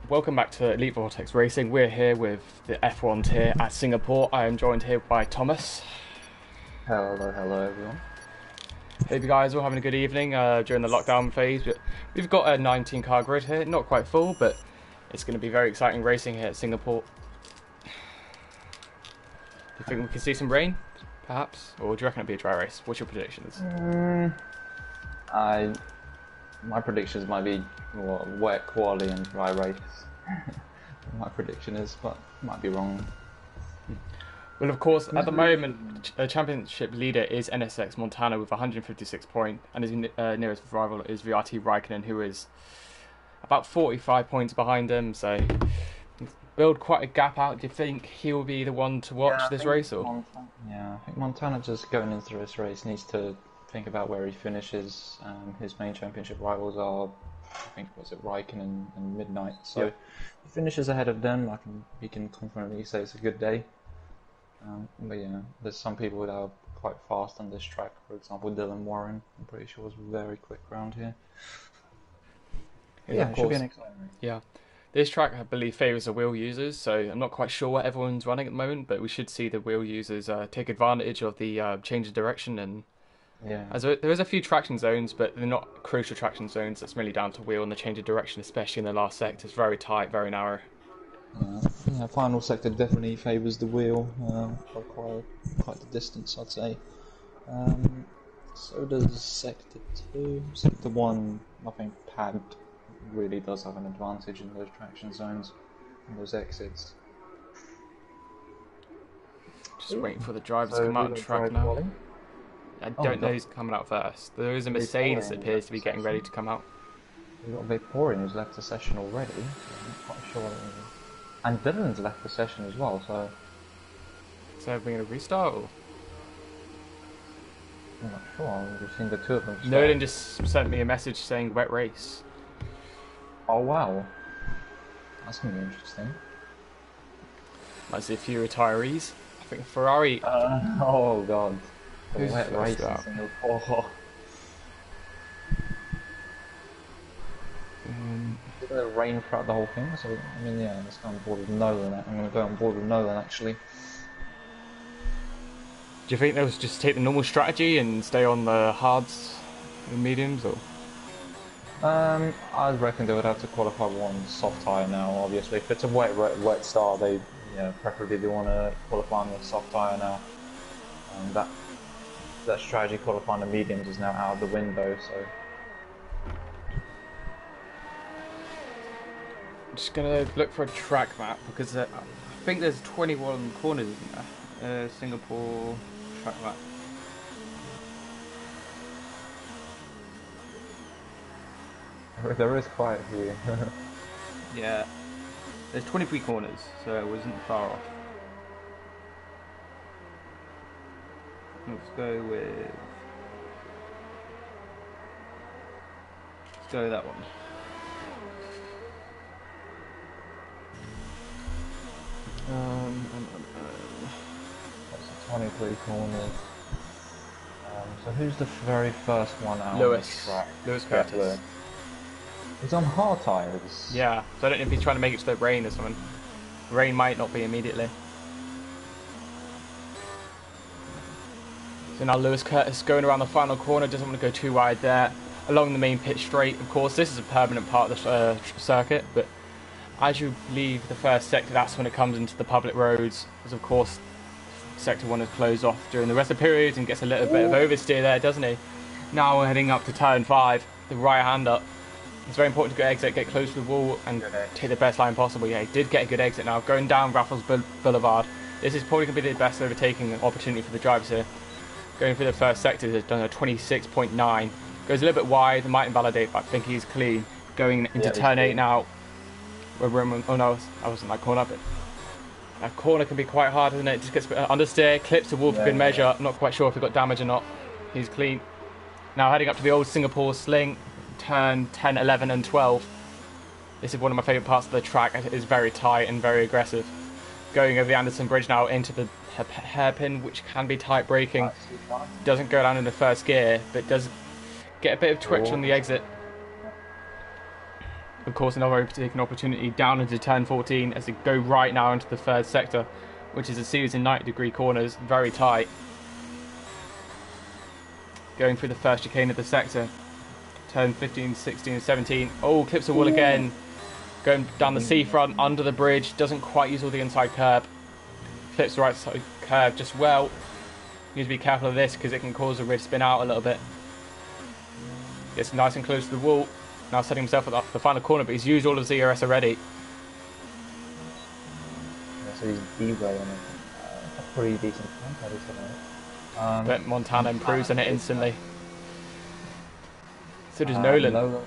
welcome back to Elite Vortex Racing. We're here with the F1 tier at Singapore. I am joined here by Thomas. Hello everyone. Hope you guys are all having a good evening during the lockdown phase. But we've got a 19 car grid here, not quite full, but it's going to be very exciting racing here at Singapore. Do you think we can see some rain, perhaps? Or do you reckon it'll be a dry race? What's your predictions? My predictions might be wet quali and dry race. My prediction is, but might be wrong. Well, of course, at the moment, the championship leader is NSX Montana with 156 points, and his nearest rival is VRT Raikkonen, who is about 45 points behind him. So, build quite a gap out. Do you think he will be the one to watch this race? Or I think Montana just going into this race needs to think about where he finishes. His main championship rivals are, I think, was it Raikkonen and Midnight. So, if he finishes ahead of them, he can confidently say it's a good day. But yeah, there's some people that are quite fast on this track. For example, Dylan Warren, I'm pretty sure was very quick around here. Yeah, it should be an exciting race. Yeah, this track I believe favours the wheel users, so I'm not quite sure what everyone's running at the moment, but we should see the wheel users take advantage of the change of direction. And there is a few traction zones, but they're not crucial traction zones. That's mainly down to wheel and the change of direction, especially in the last sector. It's very tight, very narrow. Yeah, final sector definitely favours the wheel by quite the distance, I'd say. So does sector 2. Sector 1, I think pad really does have an advantage in those traction zones and those exits. Just waiting for the drivers to come out on track now. I don't know who's coming out first. There is a Mercedes that appears to be getting ready to come out. We've got Vaporeon who's left the session already. I'm not quite sure. And Dylan's left the session as well, so... So are we going to restart, or...? I'm not sure, we've seen the two of them start. Nolan just sent me a message saying wet race. Oh wow. That's going to be interesting. Might see a few retirees. I think Ferrari... oh god. The Who's wet race in Singapore. Is it rain throughout the whole thing? So, I mean, yeah, let's go on board with Nolan. I'm going to go on board with Nolan, actually. Do you think they'll just take the normal strategy and stay on the hards and mediums, or...? I reckon they would have to qualify one soft tyre now, obviously. If it's a wet start, preferably they want to qualify on the soft tyre now. That strategy qualifying the mediums is now out of the window, so... I'm just going to look for a track map, because I think there's 21 corners in there. Singapore track map. There is quite a few. Yeah. There's 23 corners, so it wasn't far off. Let's go with that one. That's 23 corners. So who's the very first one out Lewis. on the track? Lewis Curtis. He's on hard tyres. Yeah, so I don't know if he's trying to make it to the rain or something. Rain might not be immediately. So now Lewis Curtis going around the final corner, doesn't want to go too wide there. Along the main pit straight, of course, this is a permanent part of the circuit, but as you leave the first sector, that's when it comes into the public roads, because of course sector 1 is closed off during the rest of the period and gets a little bit of oversteer there, doesn't he? Now we're heading up to turn 5, the right hand up. It's very important to get close to the wall and take the best line possible. Yeah, he did get a good exit now, going down Raffles Boulevard. This is probably going to be the best overtaking opportunity for the drivers here. Going through the first sector, he's done a 26.9. Goes a little bit wide, might invalidate, but I think he's clean. Going into turn 8 now. Oh no, I wasn't that corner, but that corner can be quite hard, isn't it? Just gets understeer, clips the wall for good measure. I'm not quite sure if he got damage or not. He's clean. Now heading up to the old Singapore sling, turn 10, 11 and 12. This is one of my favourite parts of the track. It is very tight and very aggressive. Going over the Anderson Bridge now into the hairpin, which can be tight braking. Doesn't go down in the first gear, but does get a bit of twitch on the exit. of course, another overtaking opportunity down into turn 14 as they go right now into the third sector, which is a series of 90-degree corners, very tight. Going through the first chicane of the sector, turn 15, 16, and 17. Oh, clips the wall again. Going down the seafront, under the bridge, doesn't quite use all the inside curb. Flips the right side curb just well. You need to be careful of this because it can cause the rear to spin out a little bit. Gets nice and close to the wall. Now setting himself at the final corner, but he's used all of his ERS already. Yeah, so he's D-way on it. A pretty decent time, But Montana improves on it instantly. So does Nolan's Nolan. going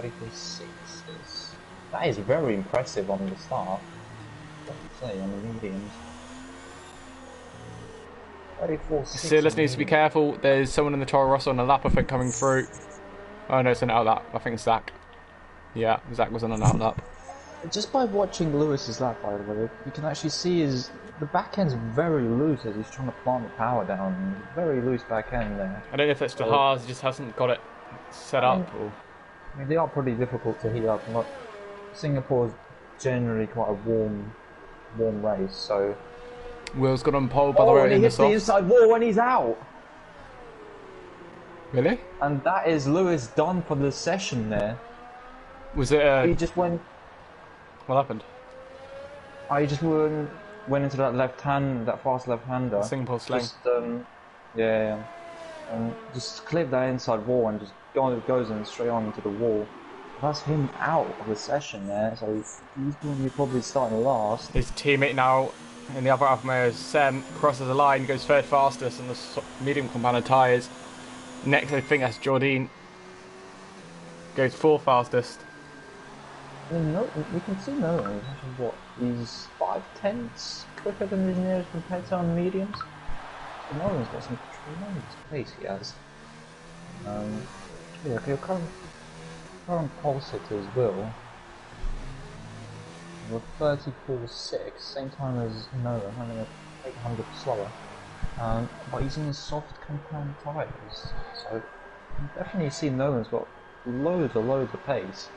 to 34.6. That is very impressive on the start. What to say, on the mediums. 34.6. Silas needs to be careful. There's someone in the Toro Rosso on the lap, I think, coming through. Oh no, it's an out lap. I think it's Zach. Yeah, Zach was on an out lap. Just by watching Lewis's lap, by the way, you can actually see the back end's very loose as he's trying to plant the power down. Very loose back end there. I don't know if it's the Haas, he just hasn't got it set up. Or... I mean, they are pretty difficult to heat up. Like, Singapore's generally quite a warm race, so. Will's got on pole, by the way, and he in the hits the softs. inside wall and he's out. Really? And that is Lewis done for the session there. Was it? He just went. What happened? I just went into that left hand, that fast left hander. Singapore slang. Just, yeah, and just clip that inside wall and just goes in straight on into the wall. That's him out of the session there, so he's going to be probably starting last. His teammate now in the other Alfa Romeo, Sam, crosses the line, goes third fastest on the medium compounded tyres. Next, I think that's Jordine. Goes fourth fastest. I mean, we can see Nolan. He's actually what? He's 5/10 quicker than his nearest competitor on mediums. But Nolan's got some tremendous pace. He has. Yeah, okay, your current pole sitter as well. We're 34.6, same time as Nolan, having a 800 slower. But he's in soft compound tyres, so you definitely see Nolan's got loads of pace.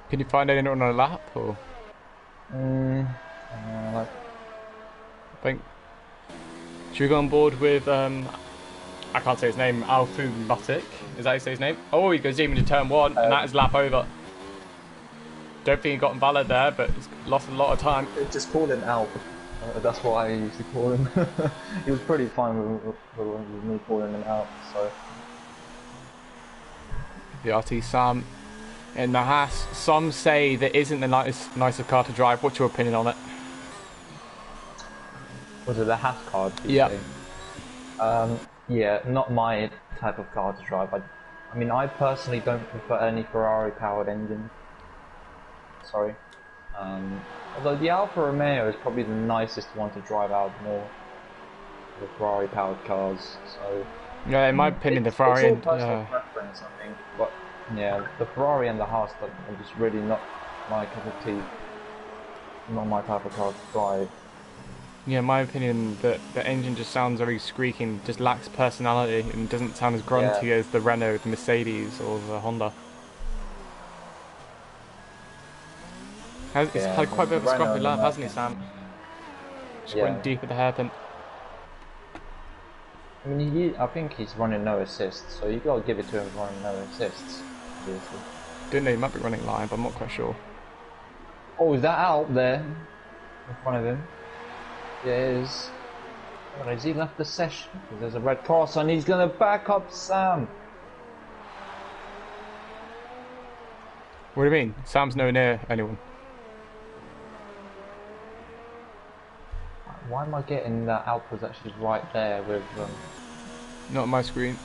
Can you find anyone on a lap or? Like, I think. Should we go on board with I can't say his name, Alfu Butik? Is that how you say his name? Oh, he goes deep into turn one, and that is lap over. Don't think he got invalid there, but he's lost a lot of time. just call him Alp. That's what I used to call him. He was pretty fine with me calling him Alp. So The RT Sam in the Haas. Some say there isn't the nicer car to drive. What's your opinion on it? was it the Haas card? Yeah. Yeah, not my type of car to drive. I mean, I personally don't prefer any Ferrari-powered engine. Sorry. Although the Alfa Romeo is probably the nicest one to drive out more the Ferrari-powered cars. So Yeah, in my opinion, the Ferrari. It's all personal preference, I think. But yeah, the Ferrari and the Haas are just really not my cup of tea. Not my type of car to drive. Yeah, in my opinion, the engine just sounds very squeaking, just lacks personality, and doesn't sound as grunty as the Renault, the Mercedes, or the Honda. He's had quite a bit of a scruffy lap, hasn't he, Sam? Just went deep at the hairpin. I mean, I think he's running no assists, so you gotta give it to him running no assists. Obviously. Don't know, he might be running line, but I'm not quite sure. Oh, is that out there in front of him? Yeah, it is. Oh, has he left the session? Because there's a red cross and he's gonna back up Sam. What do you mean? Sam's nowhere near anyone. Why am I getting that Alpha's actually right there with Not on my screen.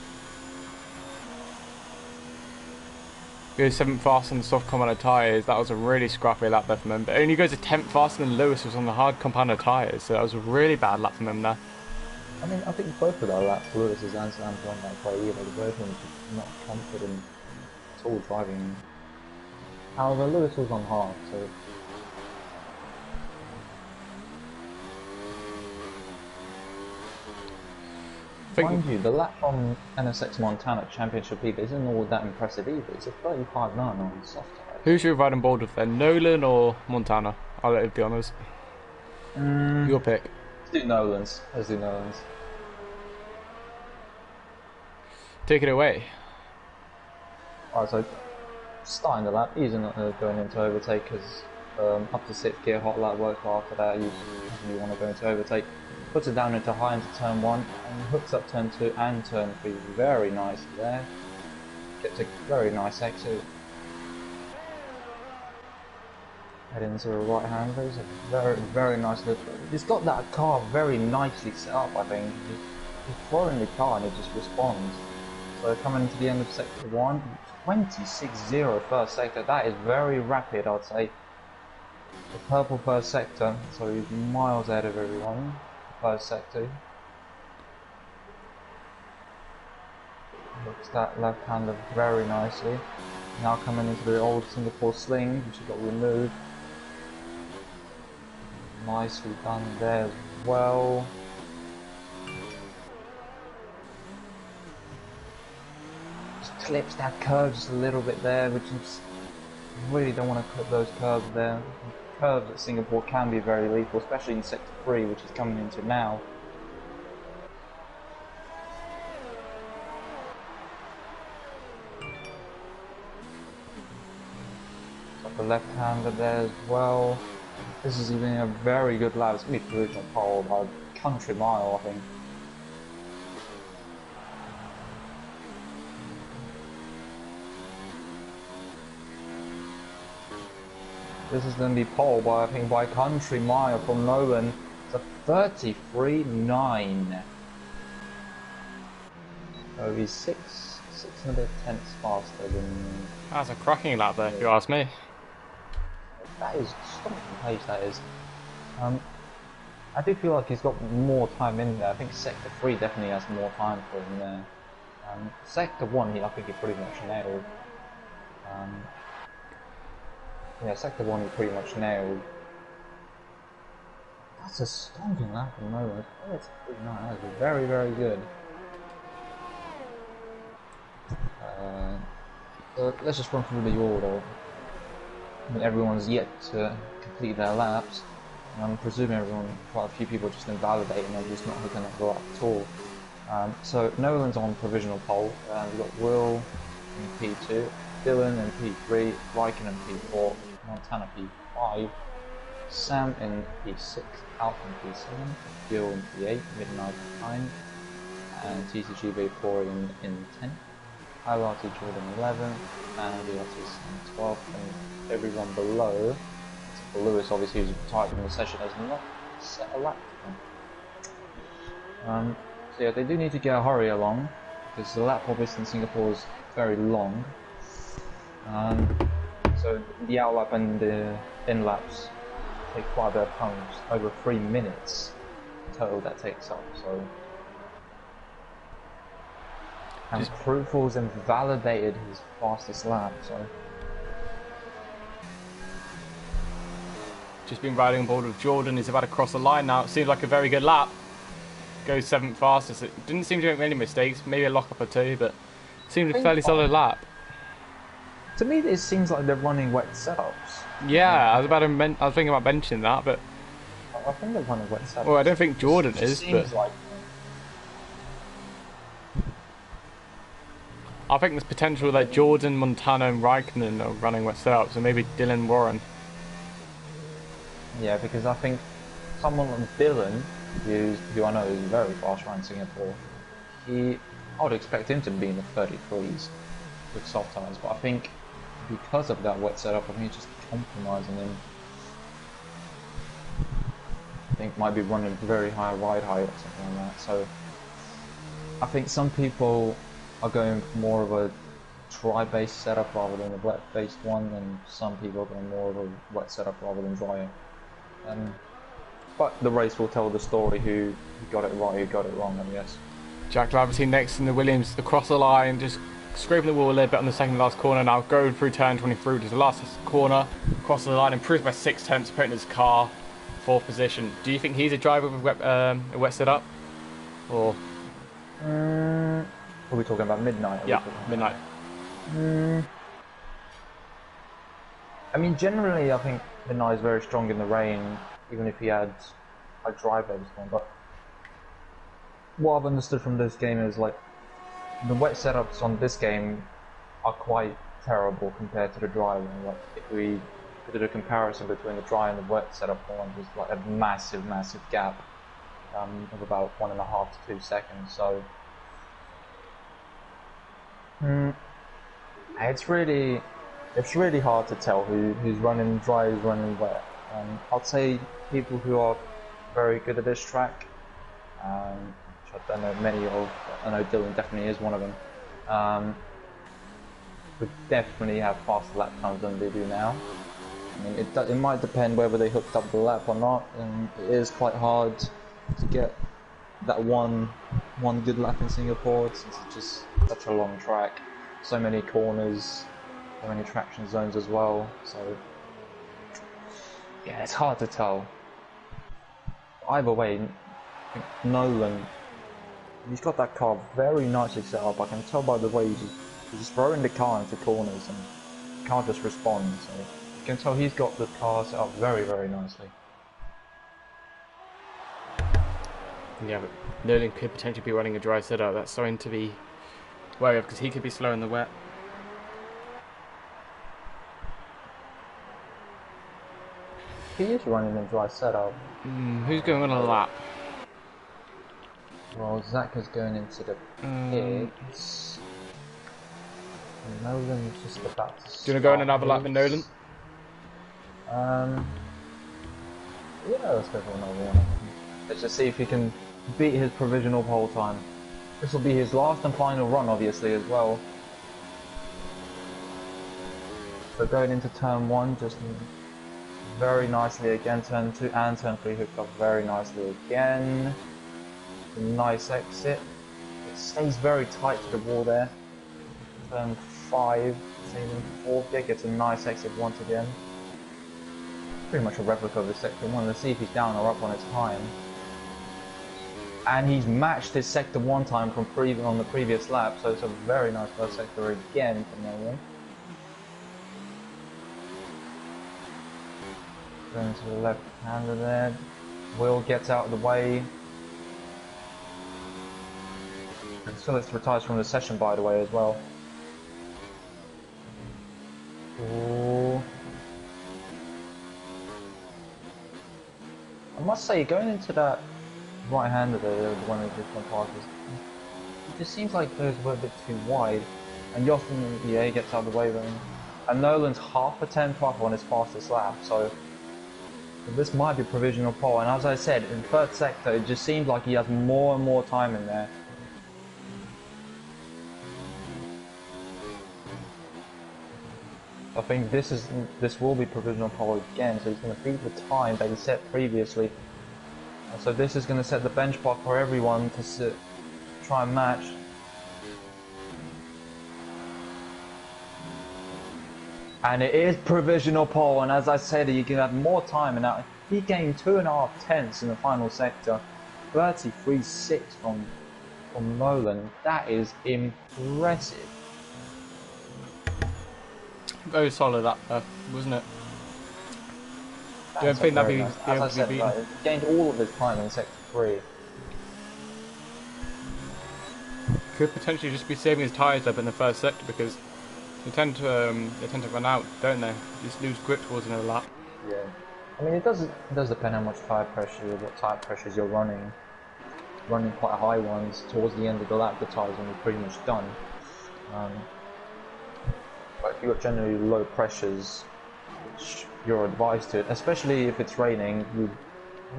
Goes 7th fast on the soft compounded tyres. That was a really scruffy lap there from him. But only goes a 10th faster than Lewis was on the hard compounded tyres. So that was a really bad lap from him there. I mean, I think both of our laps, Lewis's and Sam's weren't that quite either. Both of them just not confident at all driving. However, Lewis was on hard, so. think Mind you, the lap from NSX Montana Championship League isn't all that impressive either. It's a 35.9 on soft tires. who's your riding board with then, Nolan or Montana? I'll let you be honest. Your pick. Let's do Nolan's. Take it away. Alright, so starting the lap, he's not going into overtake because up to 6th gear hot lap work. After that, you want to go into overtake. Puts it down into high into turn 1 and hooks up turn 2 and turn 3 very nicely there. Gets a very nice exit. Head into a right hander. It's a very nice look. He's got that car very nicely set up, I think. He's throwing the car and it just responds. So coming into the end of sector 1, 26.0 first sector. That is very rapid, I'd say. The purple first sector, so he's miles ahead of everyone. First sector. Looks that left hander very nicely. Now coming into the old Singapore sling, which got removed. Nicely done there as well. Just clips that curve just a little bit there, which is really don't want to clip those curves there. Curves at Singapore can be very lethal, especially in sector 3, which is coming into now. Got the left hander there as well. This is even a very good lap. It's going to be provisional pole by a country mile, I think. This is going to be pole by, I think, by country mile from Nolan. It's a 33.9. So he's six and a bit tenths faster than. That's a cracking lap there, if you ask me. That is stunning pace. That is. I do feel like he's got more time in there. I think sector 3 definitely has more time for him there. Sector 1, I think he pretty much nailed. Yeah, sector 1 he pretty much nailed. That's a stonking lap at the moment. Oh, it's pretty nice. That's very, very good. So let's just run through the order. I mean, everyone's yet to complete their laps. And I'm presuming quite a few people just invalidate and they're just not hooking up the lap at all. So Nolan's on provisional pole. We've got Will in P2, Dylan in P3, Raikkonen in P4, Montana P5, Sam in P6, Alf in P7, Gil in P8, Midnight in 9, and TCGV4 in 10, LRT Jordan 11, and the Otis in 12, and everyone below, Lewis obviously who's retired from the session, has not set a lap. So yeah, they do need to get a hurry along, because the lap obviously in Singapore is very long. So the out lap and the in laps take quite a bit of time, over 3 minutes total that takes up. So, and Fruitful's invalidated his fastest lap. So, just been riding on board with Jordan. He's about to cross the line now. It seems like a very good lap. Goes 7th fastest. It didn't seem to make many mistakes. Maybe a lock up or two, but it seemed a fairly solid lap. To me, it seems like they're running wet setups. Yeah, I was thinking about mentioning that, but I think they're running wet setups. Well, I don't think Jordan is, but like... I think there's potential that Jordan, Montana, and Raikkonen are running wet setups, and maybe Dylan Warren. Yeah, because I think someone like Dylan, who I know is very fast around Singapore, I would expect him to be in the 33s with soft tyres, but I think because of that wet setup, I think it's just compromising him. I think might be running very high ride height or something like that. So I think some people are going for more of a dry-based setup rather than a wet-based one, and some people are going more of a wet setup rather than dry. But the race will tell the story who got it right, who got it wrong, I guess. Jack Laverty next in the Williams across the line, just scraping the wall a little bit on the second last corner now, going through turn 23 to the last corner, across the line, improved by 6 tenths, putting his car 4th position. Do you think he's a driver with a wet setup? Or Are we talking about midnight? Yeah, midnight. I mean, generally, I think midnight is very strong in the rain, even if he had a drive everything. But what I've understood from this game is like the wet setups on this game are quite terrible compared to the dry one. Like if we did a comparison between the dry and the wet setup one, there's like a massive gap of about 1.5 to 2 seconds. So it's really hard to tell who's running dry, who's running wet. I'd say people who are very good at this track, which I don't know many of. I know Dylan definitely is one of them. Would definitely have faster lap times than they do now. I mean, it might depend whether they hooked up the lap or not, and it is quite hard to get that one good lap in Singapore since it's just such a long track, so many corners, so many traction zones as well. So yeah, it's hard to tell. Either way, I think Nolan, he's got that car very nicely set up. I can tell by the way he's just throwing the car into corners and the car just responds. So you can tell he's got the car set up very nicely. Yeah, but Nolan could potentially be running a dry setup. That's something to be wary of because he could be slow in the wet. He is running a dry setup. Who's going on a lap? Well, Zach is going into the pits. Nolan's just about to. Do you want to go on another lap with Nolan? Yeah, let's go for another one. Let's just see if he can beat his provisional pole time. This will be his last and final run, obviously, as well. So going into turn 1, just very nicely again. Turn 2 and turn 3 hooked up very nicely again. A nice exit. It stays very tight to the wall there. Turn 5, same in 4th gear, gets a nice exit once again. Pretty much a replica of the sector 1. Let's see if he's down or up on his time. And he's matched his sector 1 time from on the previous lap, so it's a very nice first sector again from Nolan. Going to the left hander there. Will gets out of the way. And Phillips retires from the session, by the way, as well. Ooh. I must say, going into that right-hander there, the one that just went past us, it just seems like those were a bit too wide. And Jochen, yeah, gets out of the way then. And Nolan's half a tenth off on his fastest lap, so this might be provisional pole. And as I said, in third sector, it just seems like he has more and more time in there. I think this will be provisional pole again, so he's going to beat the time that he set previously. And so this is going to set the benchmark for everyone to try and match. And it is provisional pole, and as I said, you can have more time. And now he gained 2.5 tenths in the final sector, 33.6 from Nolan. That is impressive. Very solid that, wasn't it? That's Do you think that'd be nice. As I said, like, he gained all of his time in sector 3. Could potentially just be saving his tyres up in the first sector because they tend to run out, don't they? Just lose grip towards another lap. Yeah. I mean, it does depend how much tyre pressure, what tyre pressures you're running. Running quite high ones towards the end of the lap, the tyres will be pretty much done. But if you've got generally low pressures, which you're advised to, especially if it's raining, you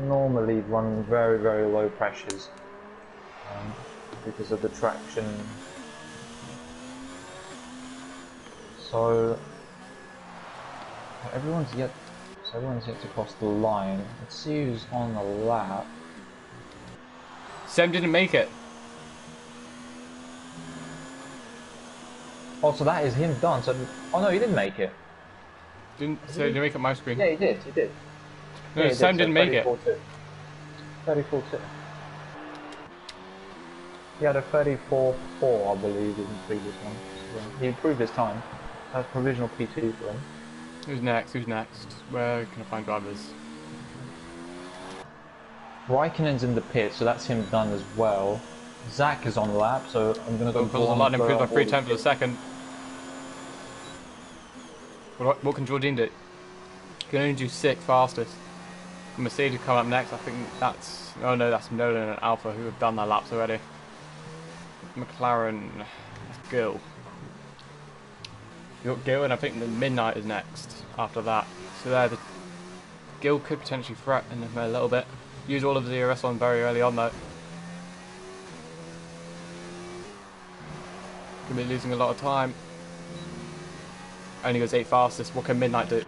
normally run very low pressures because of the traction. So everyone's yet to cross the line. Let's see who's on the lap. Sam didn't make it. Oh, so that is him done. So, oh no, he didn't make it. Didn't make it on my screen. Yeah, he did. No, yeah, Sam didn't make it. 34-2. He had a 34.4, I believe, in the previous one. Yeah. He improved his time. That's provisional P2 for him. Who's next? Who's next? Where can I find drivers? Raikkonen's in the pit, so that's him done as well. Zach is on lap, so I'm going to go Because the line improves by 3/10 of a second. What can Jordan do? He can only do 6th fastest. Mercedes come up next. I think that's... Oh no, that's Nolan and Alpha who have done their laps already. McLaren... Gill. You got Gill, and I think the Midnight is next after that. So there, Gill could potentially threaten him a little bit. Use all of the DRS on very early on though. Could be losing a lot of time. Only goes 8th fastest. What can Midnight do?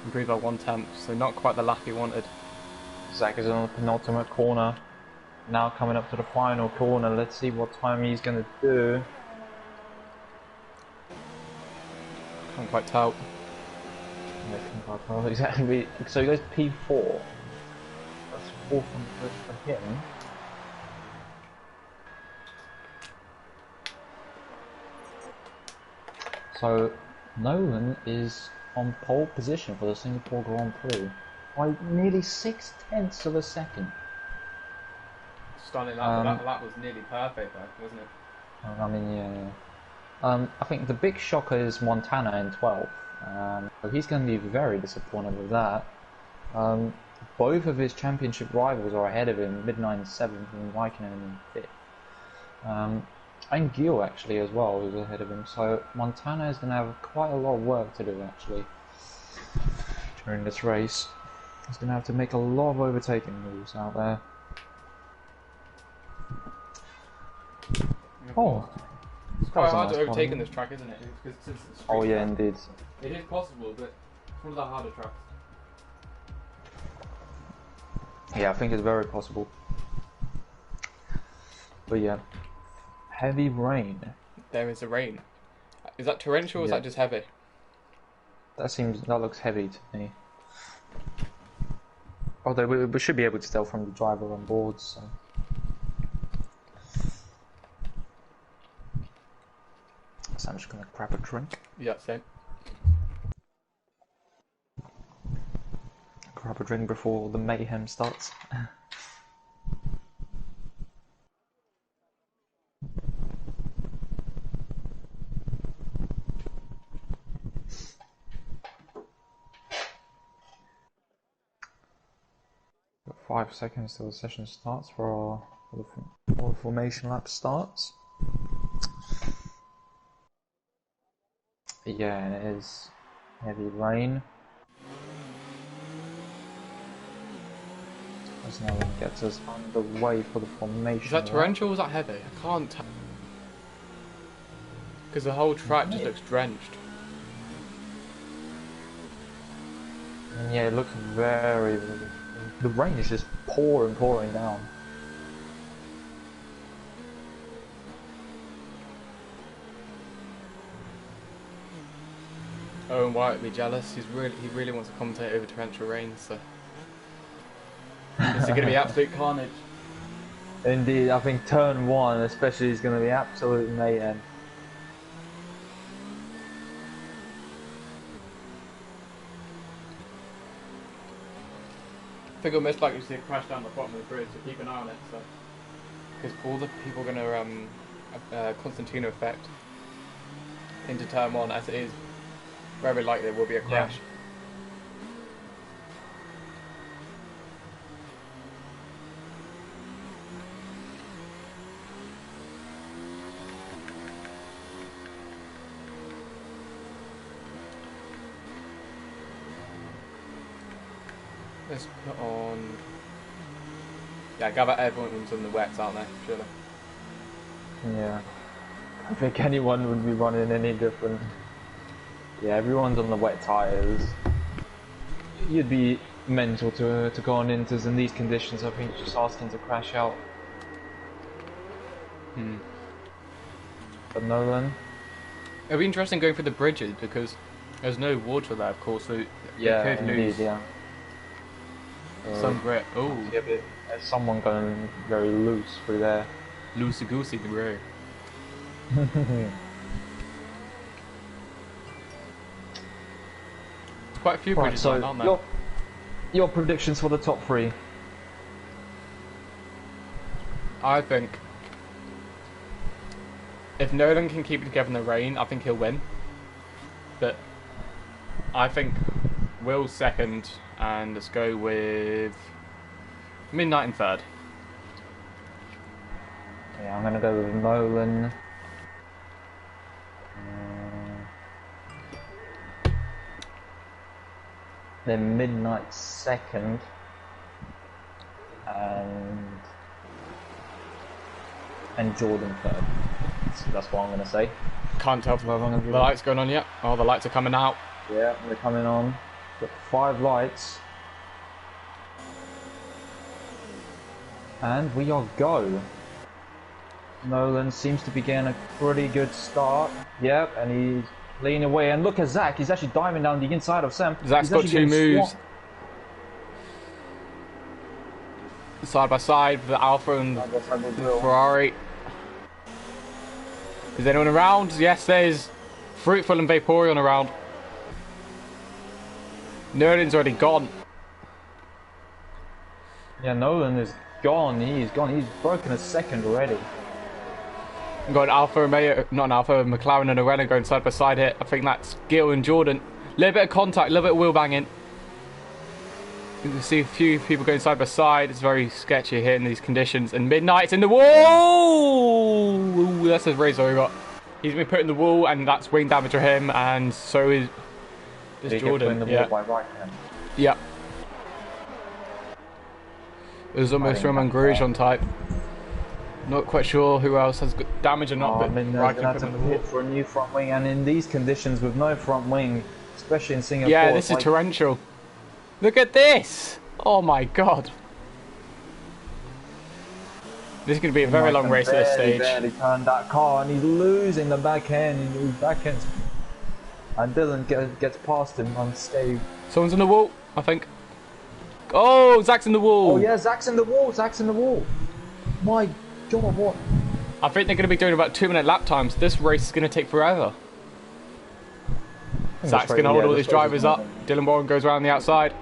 Improve by 1/10, so not quite the lap he wanted. Zach is on the penultimate corner. Now coming up to the final corner. Let's see what time he's going to do. Can't quite tell. Yeah, can't quite tell exactly. So he goes P4. That's 4th for him. So Nolan is on pole position for the Singapore Grand Prix by nearly 6/10 of a second. Stunning lap, that was nearly perfect though, wasn't it? I mean, yeah. I think the big shocker is Montana in 12th. So he's going to be very disappointed with that. Both of his championship rivals are ahead of him, Midnight in 7th and Raikkonen in 5th. And Gil actually as well is ahead of him, so Montana is going to have quite a lot of work to do actually during this race. He's going to have to make a lot of overtaking moves out there. Oh, it's quite hard to overtake in this track, isn't it? Since it's oh yeah, track. indeed. It is possible, but it's one of the harder tracks. Yeah, I think it's very possible. But yeah, heavy rain. There is a rain. Is that torrential or is that just heavy? That looks heavy to me. Although we should be able to tell from the driver on board, so. So I'm just gonna grab a drink. Yeah, same. Grab a drink before the mayhem starts. Got 5 seconds till the session starts for the formation lap starts. Yeah, and it is heavy rain. As no one gets us underway for the formation. Is that torrential or is that heavy? I can't tell. Because the whole track just looks drenched. Yeah, it looks very... The rain is just pouring down. Owen White would be jealous. He really wants to commentate over torrential rain, so it's going to be absolute carnage. Indeed, I think turn 1 especially is going to be absolute mayhem. I think we're most likely to see a crash down the bottom of the bridge, so keep an eye on it. So, because all the people are going to Constantino effect into turn 1, as it is very likely there will be a crash. Yeah. Let's put on... Yeah, gather everyone's on the wets, aren't they? Surely. Yeah. I don't think anyone would be running any different. Yeah, everyone's on the wet tyres. You'd be mental to go on inters in these conditions. I think just asking to crash out. But Nolan? It'll be interesting going through the bridges because there's no water there, of course, so yeah, they could lose. Yeah. Some grip. Oh, Yeah, but there's someone going very loose through there. loosey goosey the road. Quite a few Right, bridges so on, aren't there? your predictions for the top three. I think if Nolan can keep it together in the rain, I think he'll win. But I think Will's second, and let's go with Midnight in third. Yeah, I'm gonna go with Nolan. Then Midnight second, and Jordan third. So that's what I'm gonna say. Can't tell if the lights going on yet. Oh, the lights are coming out. Yeah, they're coming on. Got 5 lights. And we are go. Nolan seems to be getting a pretty good start. Yep, and he's leaning away. And look at Zach, he's actually diving down the inside of Sam. Zach's got 2 moves. Side by side with the Alpha and the Ferrari. Is anyone around? Yes, there's Fruitful and Vaporeon around. Nolan's already gone. Yeah, Nolan is gone. He's gone. He's broken a second already. We've got Alpha and not an Alpha, McLaren and Arena going side by side here. I think that's Gil and Jordan. A little bit of contact, a little bit of wheel banging. You can see a few people going side by side. It's very sketchy here in these conditions. And Midnight's in the wall! Ooh, that's his race over. He's been put in the wall, and that's wing damage to him, and so is Jordan. Yeah. By right hand. Yeah. It was almost Roman Grosjean type. Not quite sure who else has got damage or not, but Raikkonen put him in the wall for a new front wing, and in these conditions with no front wing, especially in Singapore. Yeah, this is torrential. Look at this! Oh my god. This is going to be a very long race at this stage. Barely turned that car, and he's losing the back end. His back end, and Dylan gets past him unscathed. Someone's in the wall, I think. Oh, Zach's in the wall. Oh yeah, Zach's in the wall. Zach's in the wall. My god, what? I think they're going to be doing about 2-minute lap times. This race is going to take forever. Zach's going to hold all these drivers up. Dylan Warren goes around the outside.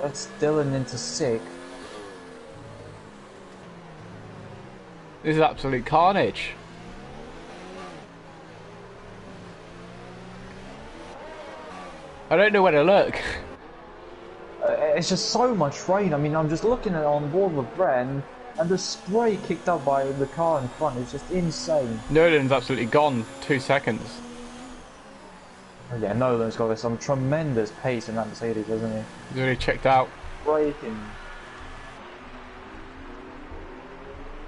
That's Dylan into 6th. This is absolute carnage. I don't know where to look. It's just so much rain. I mean, I'm just looking at it on board with Bren, and the spray kicked up by the car in front is just insane. Nolan's absolutely gone. 2 seconds. Oh, yeah, Nolan's got some tremendous pace in that Mercedes, hasn't he? He's already checked out. Braking.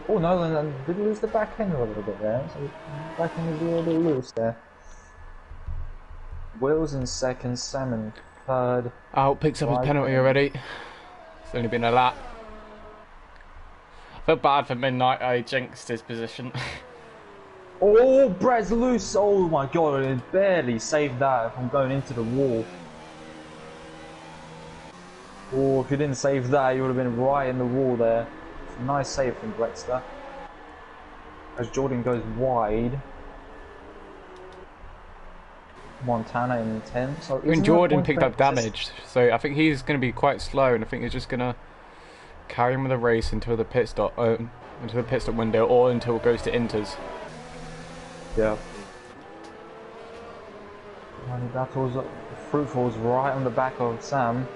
Oh, Nolan did lose the back end a little bit there. So back end is a little bit loose there. Will's in 2nd, Sam in 3rd. Out, picks up his penalty already. It's only been a lap. I feel bad for Midnight. I jinxed his position. Oh, Brad's loose! Oh my god, it barely saved that from going into the wall. Oh, if you didn't save that, you would have been right in the wall there. It's a nice save from Brettster. As Jordan goes wide. Montana in 10th. So when Jordan picked up damage, so I think he's going to be quite slow, and I think he's just going to carry him with the race until the pit stop, window, or until it goes to Inters. Yeah. When he battles Fruitful's right on the back of Sam.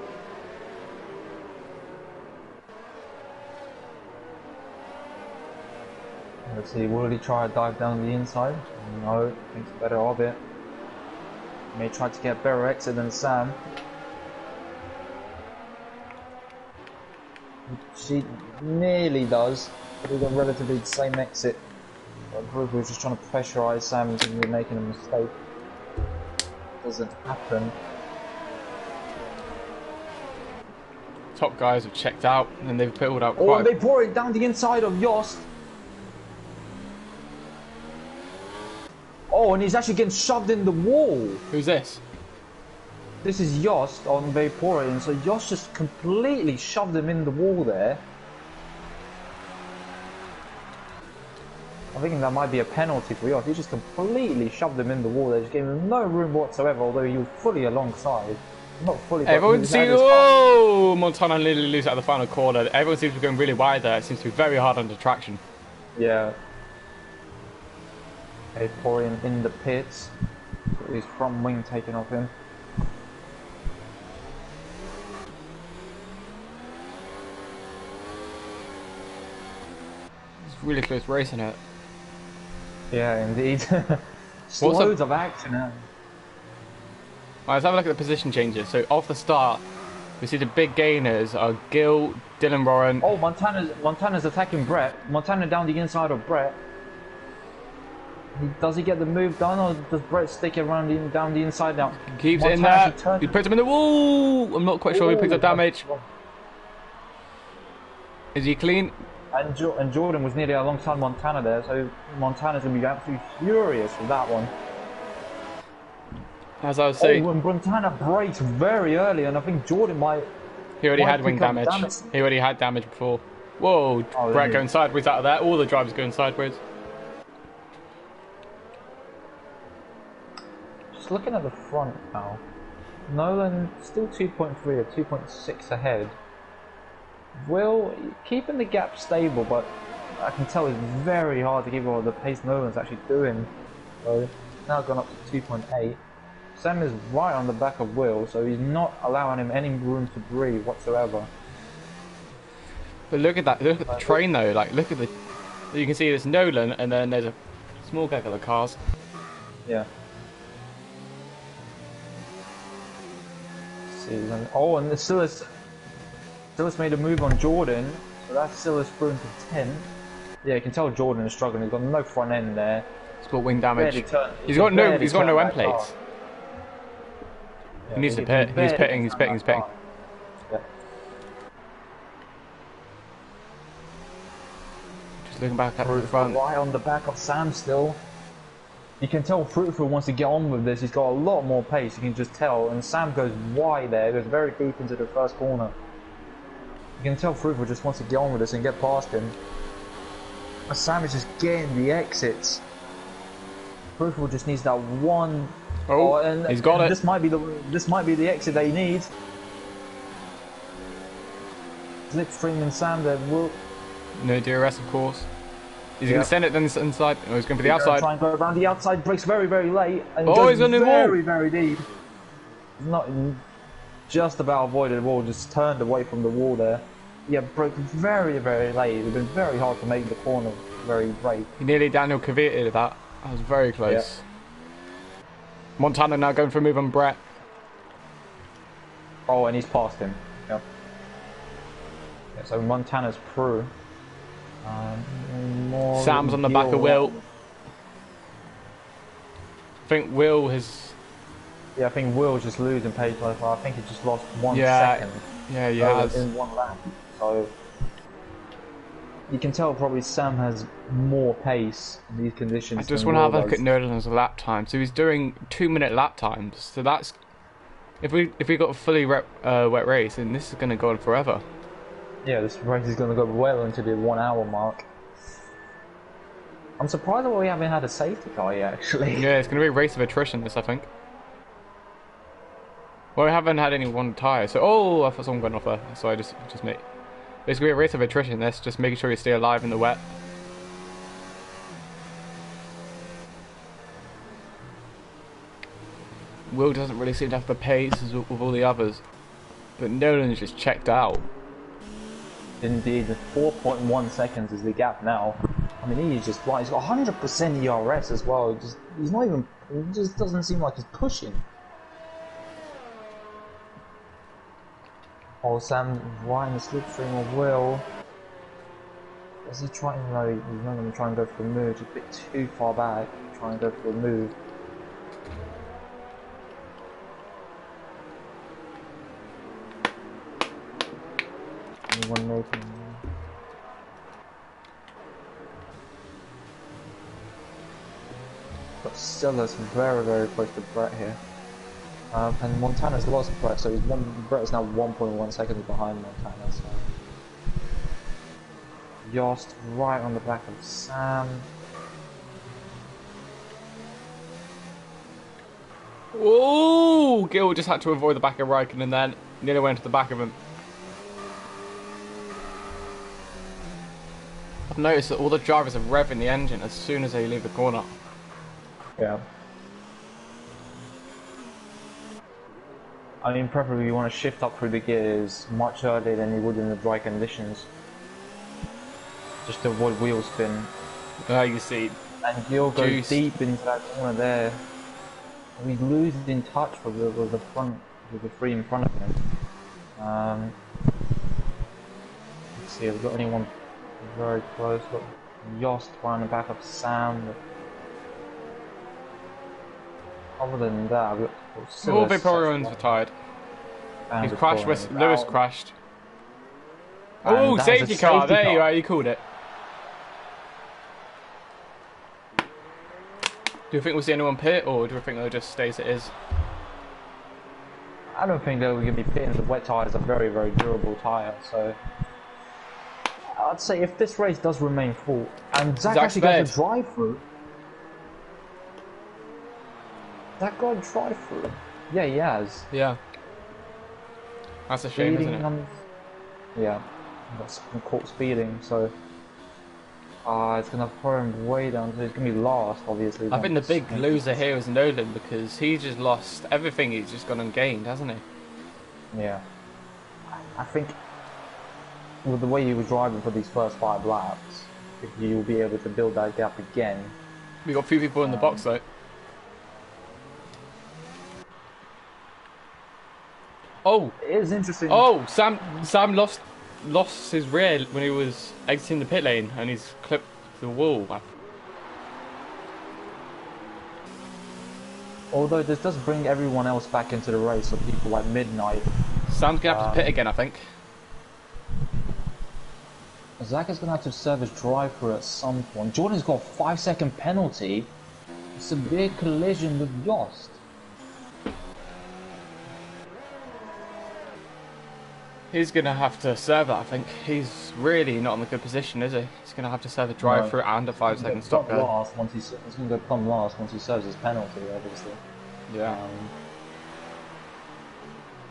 Let's see, will he try to dive down the inside? No, thinks better of it. May try to get a better exit than Sam. She nearly does, but he got relatively the same exit. Group was just trying to pressurise Sam into making a mistake. Doesn't happen. Top guys have checked out, and they've pulled out Oh, quite. and they pour it down the inside of Yost. Oh, and he's actually getting shoved in the wall. Who's this? This is Yost on Vaporeon, so Yost just completely shoved him in the wall there. I think that might be a penalty for Yost. He just completely shoved him in the wall there, just gave him no room whatsoever, although he was fully alongside. Not fully, but Everyone seems... Oh! Montana literally loses out of the final corner. Everyone seems to be going really wide there. It seems to be very hard under traction. Yeah. Vaporeon in the pits. Got his front wing taken off him. It's really close racing it. Yeah, indeed. Loads of action. Right, let's have a look at the position changes. So off the start, we see the big gainers are Gil, Dylan Warren. Oh, Montana's attacking Brett. Montana down the inside of Brett. Does he get the move done, or does Brett stick it around down the inside now? Keeps it in there. He puts him in the wall. I'm not quite sure who picked up damage. Is he clean? And Jordan was nearly alongside Montana there, so Montana's going to be absolutely furious with that one. As I was saying... Oh, and Montana brakes very early, and I think Jordan might... He already had wing damage. He already had damage before. Whoa, Brett going sideways out of there. All the drivers going sideways. Just looking at the front now. Nolan still 2.3 or 2.6 ahead. Will keeping the gap stable, but I can tell it's very hard to keep all the pace Nolan's actually doing. So now gone up to 2.8. Sam is right on the back of Will, so he's not allowing him any room to breathe whatsoever. But look at that! Look at the train though. Like, look at the. You can see there's Nolan, and then there's a small gap of the cars. Yeah. Oh, and Silas made a move on Jordan, so that's Silas through into 10. Yeah, you can tell Jordan is struggling. He's got no front end there. He's got wing damage. He's got no end plates. Yeah, he needs to pit. He's pitting. Yeah. Just looking back at the front. Right on the back of Sam still. You can tell Fruitful wants to get on with this. He's got a lot more pace. You can just tell. And Sam goes wide there. Goes very deep into the first corner. You can tell Fruitful just wants to get on with this and get past him. And Sam is just getting the exits. Fruitful just needs that one. Oh, and he's got it. This might be the exit that he needs. Slipstream and Sam there will. No DRS, of course. He's going to send it then inside. Oh, he's going for the outside. Try and go around the outside. Breaks very, very late. And he's on the wall. Very, very deep. He's not just about avoided the wall. Just turned away from the wall there. Yeah, broke very, very late. It's been very hard to make the corner very late. He nearly Daniel Kvyat that. That was very close. Yeah. Montana now going for a move on Brett. Oh, and he's past him. Yep. Yeah, so Montana's through. Sam's on the back of Will. I think Will has... Yeah, I think Will's just losing pace. I think he just lost 1 second. Yeah, he has. In one lap. So you can tell probably Sam has more pace in these conditions. I just want to have a look at Nolan's lap time. So he's doing 2-minute lap times. So that's... If we got a fully wet race, then this is going to go on forever. Yeah, this race is going to go well into the 1 hour mark. I'm surprised that we haven't had a safety car yet, actually. Yeah, it's going to be a race of attrition, this, I think. Well, we haven't had any one tyre, so... Oh, I thought someone went off there, so I just made... It's going to be a race of attrition, this, just making sure you stay alive in the wet. Will doesn't really seem to have the pace with all the others. But Nolan's just checked out. Indeed, 4.1 seconds is the gap now. I mean, he's just flying. He's got 100% ERS as well. He's not even. It just doesn't seem like he's pushing. Oh, Sam right in the slipstream of Will. Is he trying? No, he's not going to try and go for a move. He's a bit too far back. Try and go for a move. Anyone making? But still, that's very, very close to Brett here. And Montana's lost Brett, so Brett is now 1.1 seconds behind Montana. So Yost right on the back of Sam. Oh, Gil just had to avoid the back of Raikkonen and then nearly went to the back of him. I've noticed that all the drivers are revving the engine as soon as they leave the corner. Yeah. I mean, preferably you want to shift up through the gears much earlier than you would in the dry conditions. Just to avoid wheel spin. You see. And Gil goes deep into that corner there. And he loses in touch with the front, with the three in front of him. Let's see, have we got anyone very close? Got Yost around the back of Sam. Other than that, we've got All Vaporeons are tired. He's crashed with Lewis crashed. Oh, safety car! There you are. You called it. Do you think we'll see anyone pit, or do you think they'll just stay as it is? I don't think they're going to be pitting. The wet tyres are very, very durable tyre, so I'd say if this race does remain full, and Zach actually gets a drive-through. That got a drive-through. Yeah, he has. Yeah. That's a shame, isn't it? Yeah. Got caught speeding, so it's gonna throw him way down. So he's gonna be last, obviously. I think the big loser here is Nolan because he just lost everything. He's just gone and gained, hasn't he? Yeah. I think with the way he was driving for these first 5 laps, if you'll be able to build that gap again. We got a few people in the box though. Oh, it is interesting. Oh, Sam lost his rear when he was exiting the pit lane, and he's clipped the wall. Although this does bring everyone else back into the race, so people like Midnight. Sam's gonna have to pit again, I think. Zach is gonna have to serve his drive-through at some point. Jordan's got a 5-second penalty. Severe collision with Yost. He's going to have to serve that, I think. He's really not in a good position, is he? He's going to have to serve a drive-through and a 5-second stop go. He's going to come last once he serves his penalty, obviously. Yeah.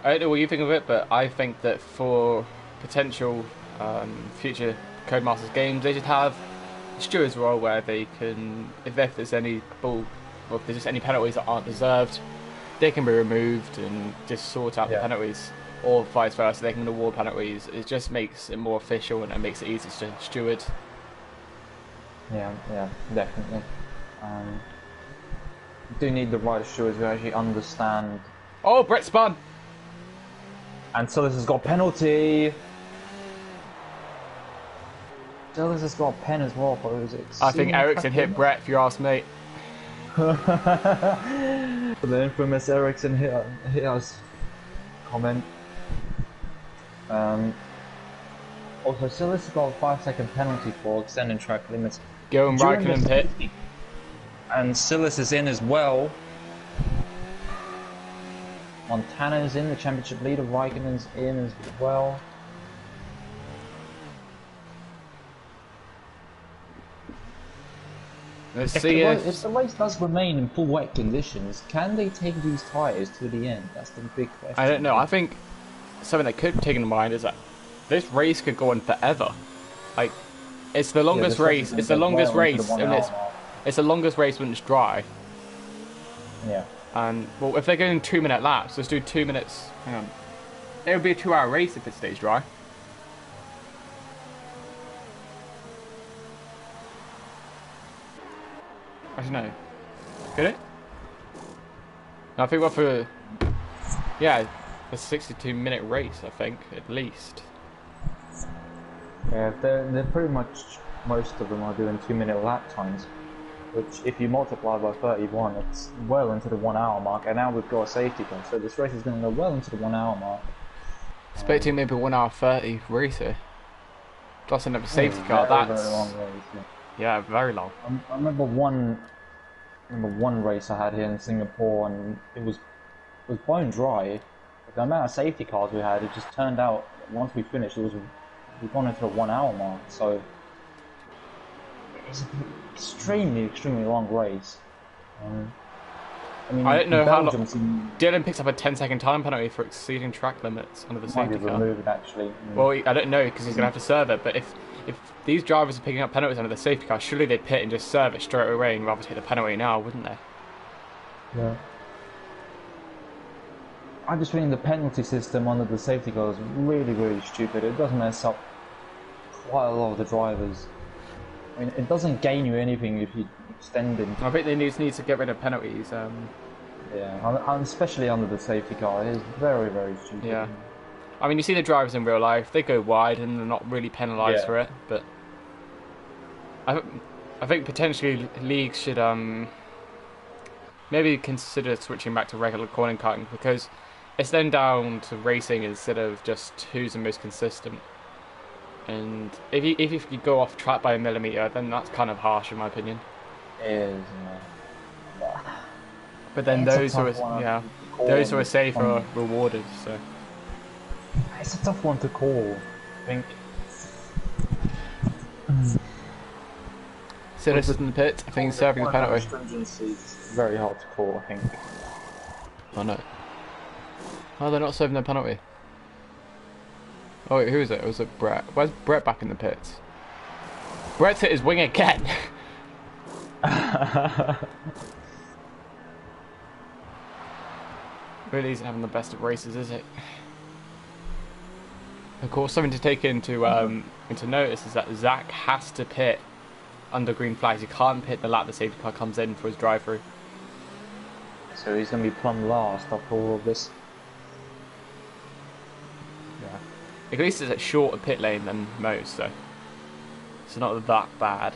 I don't know what you think of it, but I think that for potential future Codemasters games, they should have a steward's role where they can, if there's any or if there's just any penalties that aren't deserved, they can be removed and just sort out the penalties. Or vice versa, they can award penalties. It just makes it more official and it makes it easier to steward. Yeah, definitely. Do need the right stewards who actually understand. Oh, Brett spun! And Silas has got a penalty! Silas has got a pen as well, but was it? I think Ericsson hit Brett, if you ask me. The infamous Ericsson hit us comment. Also, Silas got a 5-second penalty for extending track limits. Go and Raikkonen pit. And Silas is in as well. Montana is in, the championship leader. Raikkonen's in as well. Let's see if the race does remain in full wet conditions, can they take these tyres to the end? That's the big question. I don't know. I think something that could be taken in mind is that this race could go on forever. Like, it's the longest race. It's the longest race, and it's the longest race when it's dry. Yeah. And well, if they're going 2-minute laps, let's do 2 minutes. Hang on. It would be a 2-hour race if it stays dry. I don't know. Could it? No, I think we're for a 62-minute race. I think at least. Yeah, they're pretty much, most of them are doing 2-minute lap times, which if you multiply by 31, it's well into the 1 hour mark. And now we've got a safety car, so this race is going to go well into the 1 hour mark. Expecting maybe 1 hour 30 race here. Plus another safety car. That's very long race. Yeah, very long. I remember one race I had here in Singapore, and it was was bone dry. The amount of safety cars we had, it just turned out once we finished, we'd gone into the 1 hour mark. So it's an extremely long race. I mean, I don't know how Belgium long. Dylan picks up a 10-second time penalty for exceeding track limits under the safety car. Removed, actually. Well, I don't know because he's gonna have to serve it. But if these drivers are picking up penalties under the safety car, surely they'd pit and just serve it straight away and rather take the penalty now, wouldn't they? Yeah. I just think the penalty system under the safety car is really stupid. It does mess up quite a lot of the drivers. I mean, it doesn't gain you anything if you extend it. I think they need to get rid of penalties. Yeah, and especially under the safety car, it is very stupid. Yeah. I mean, you see the drivers in real life; they go wide and they're not really penalised for it. But I think potentially leagues should maybe consider switching back to regular corner karting because it's then down to racing instead of just who's the most consistent. And if you go off track by a millimetre, then that's kind of harsh in my opinion. It is, yeah. But then those who are safe are rewarded. So it's a tough one to call. I think. So this is in the pit. I think he's serving the penalty. Stringency is very hard to call. I think. Oh no. Oh, they're not serving the penalty. Oh wait, who is it? Was it Brett? Where's Brett back in the pits? Brett's hit his wing again. Really isn't having the best of races, is it? Of course, something to take into notice is that Zach has to pit under green flags. He can't pit the lap the safety car comes in for his drive-through. So he's going to be plumb last after all of this. Yeah. At least it's a shorter pit lane than most, so it's not that bad.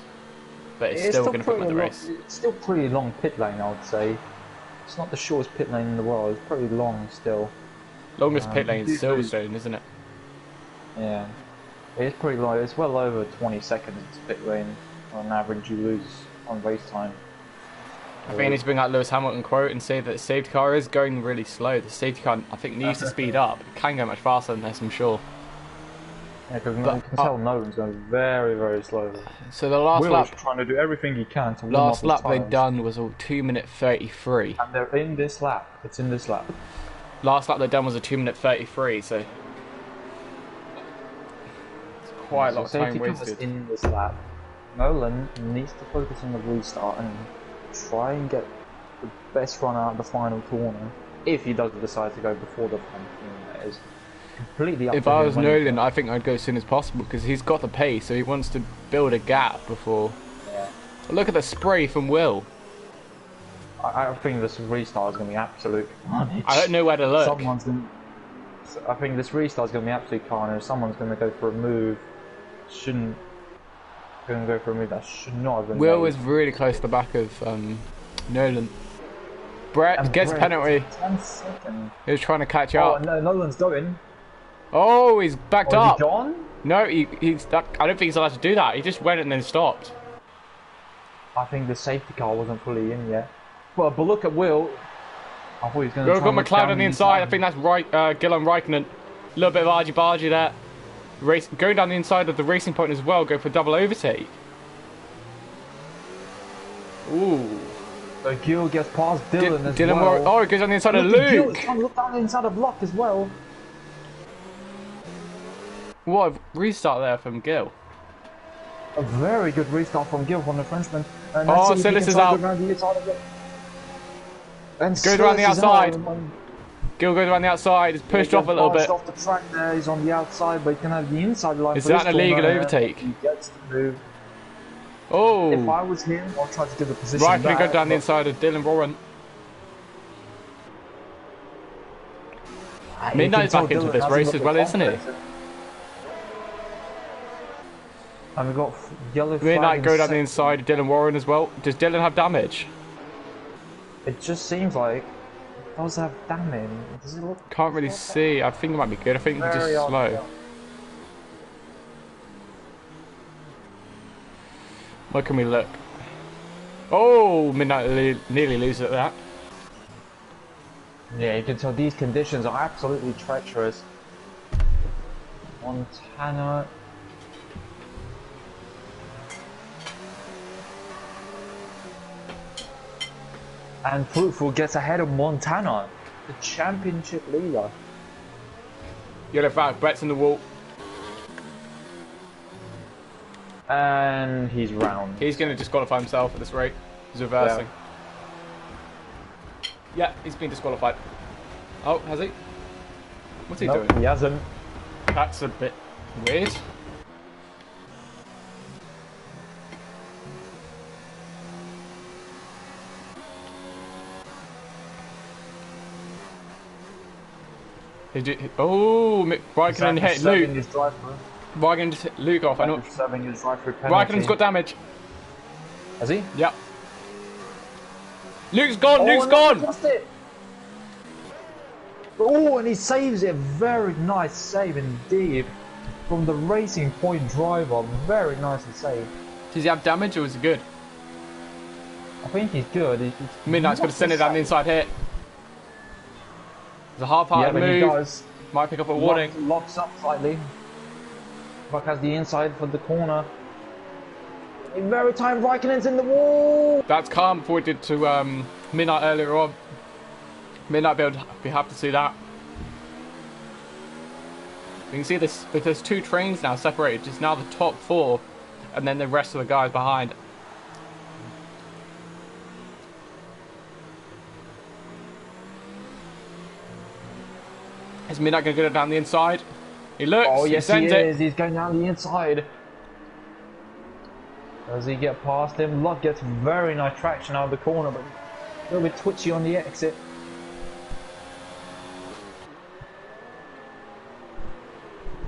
But it's still going to put him in the race. It's still pretty long pit lane, I would say. It's not the shortest pit lane in the world. It's pretty long still. Longest pit lane is Silverstone, isn't it? Yeah, it's pretty long. It's well over 20 seconds pit lane on average you lose on race time. I think I need to bring out Lewis Hamilton quote and say that the safety car is going really slow. The safety car, I think, needs to speed up. It can go much faster than this, I'm sure. Yeah, because you can tell Nolan's going very slow. So the last lap, trying to do everything he can to last lap they'd done was a 2-minute 33. And they're in this lap. It's in this lap. Last lap they'd done was a 2-minute 33. So it's quite a lot of time wasted. In this lap, Nolan needs to focus on the restart and try and get the best run out of the final corner. If he does decide to go before the final corner, that is. Completely up if to I him was Nolan, I think I'd go as soon as possible because he's got the pace, so he wants to build a gap before. Yeah. Look at the spray from Will. I think this restart is going to be absolute carnage. I don't know where to look. I think this restart is going to be absolute carnage. Someone's going to go for a move. Going to go for a move that should not have been Will made. was really close to the back of Nolan. Brett gets penalty. 10 seconds. He was trying to catch up. Oh no, Nolan's going. Oh, he's backed up. Is he gone? No, he's. I don't think he's allowed to do that. He just went and then stopped. I think the safety car wasn't fully in yet. Well, but look at Will. I thought he was going to. We've got McLeod on the inside. I think that's right. Gil on Raikkonen. A little bit of argy-bargy there. Going down the inside of the racing point as well. Go for double overtake. Ooh. So Gil gets past Dylan as well. Oh, it goes on the inside of Luke. Gil is trying to look down the inside of the block as well. What a restart there from Gil. A very good restart from Gil from the Frenchman. And oh, Sillis is out. Goes around the outside. Gil goes around the outside. He's pushed off a little bit. Off the track there. He's on the outside, but he can have the inside line. Is that an illegal overtake? He gets the move. Oh. If I was him, I'd try to give the position Right, back. Go down the inside of Dylan Warren. Midnight's back into this race as well, isn't he? And we've got yellow flag. Midnight go down the inside of Dylan Warren as well. Does Dylan have damage? It just seems like it does have damage. Does it look? Can't really see. I think it might be good. I think it's just slow. Where can we look? Oh, Midnight nearly loses at that. Yeah, you can tell these conditions are absolutely treacherous. Montana. And Fruitful gets ahead of Montana, the championship leader. Yellow flag, Brett's in the wall. And he's round. He's going to disqualify himself at this rate. He's reversing. Yeah, he's been disqualified. Oh, has he? What's he doing? He hasn't. That's a bit weird. Oh, Raikkonen hit Luke. Raikkonen just hit Luke off. I know. Raikkonen's got damage. Has he? Yep. Luke's gone. Luke's gone. Oh, and he saves it. Very nice save indeed from the Racing Point driver. Very nicely saved. Does he have damage or is he good? I think he's good. Midnight's going to send it down the inside hit. It's a half-hearted move. He does. Might pick up a warning. Locks up slightly. Buck has the inside for the corner. In very time, Raikkonen's in the wall. That's calm before it did to Midnight earlier on. Midnight be happy to see that. You can see this. There's two trains now separated. Just now the top four, and then the rest of the guys behind. Is Midnight going to go down the inside? He looks. Oh yes, he is. He's going down the inside. Does he get past him? Lott gets very nice traction out of the corner, but a little bit twitchy on the exit.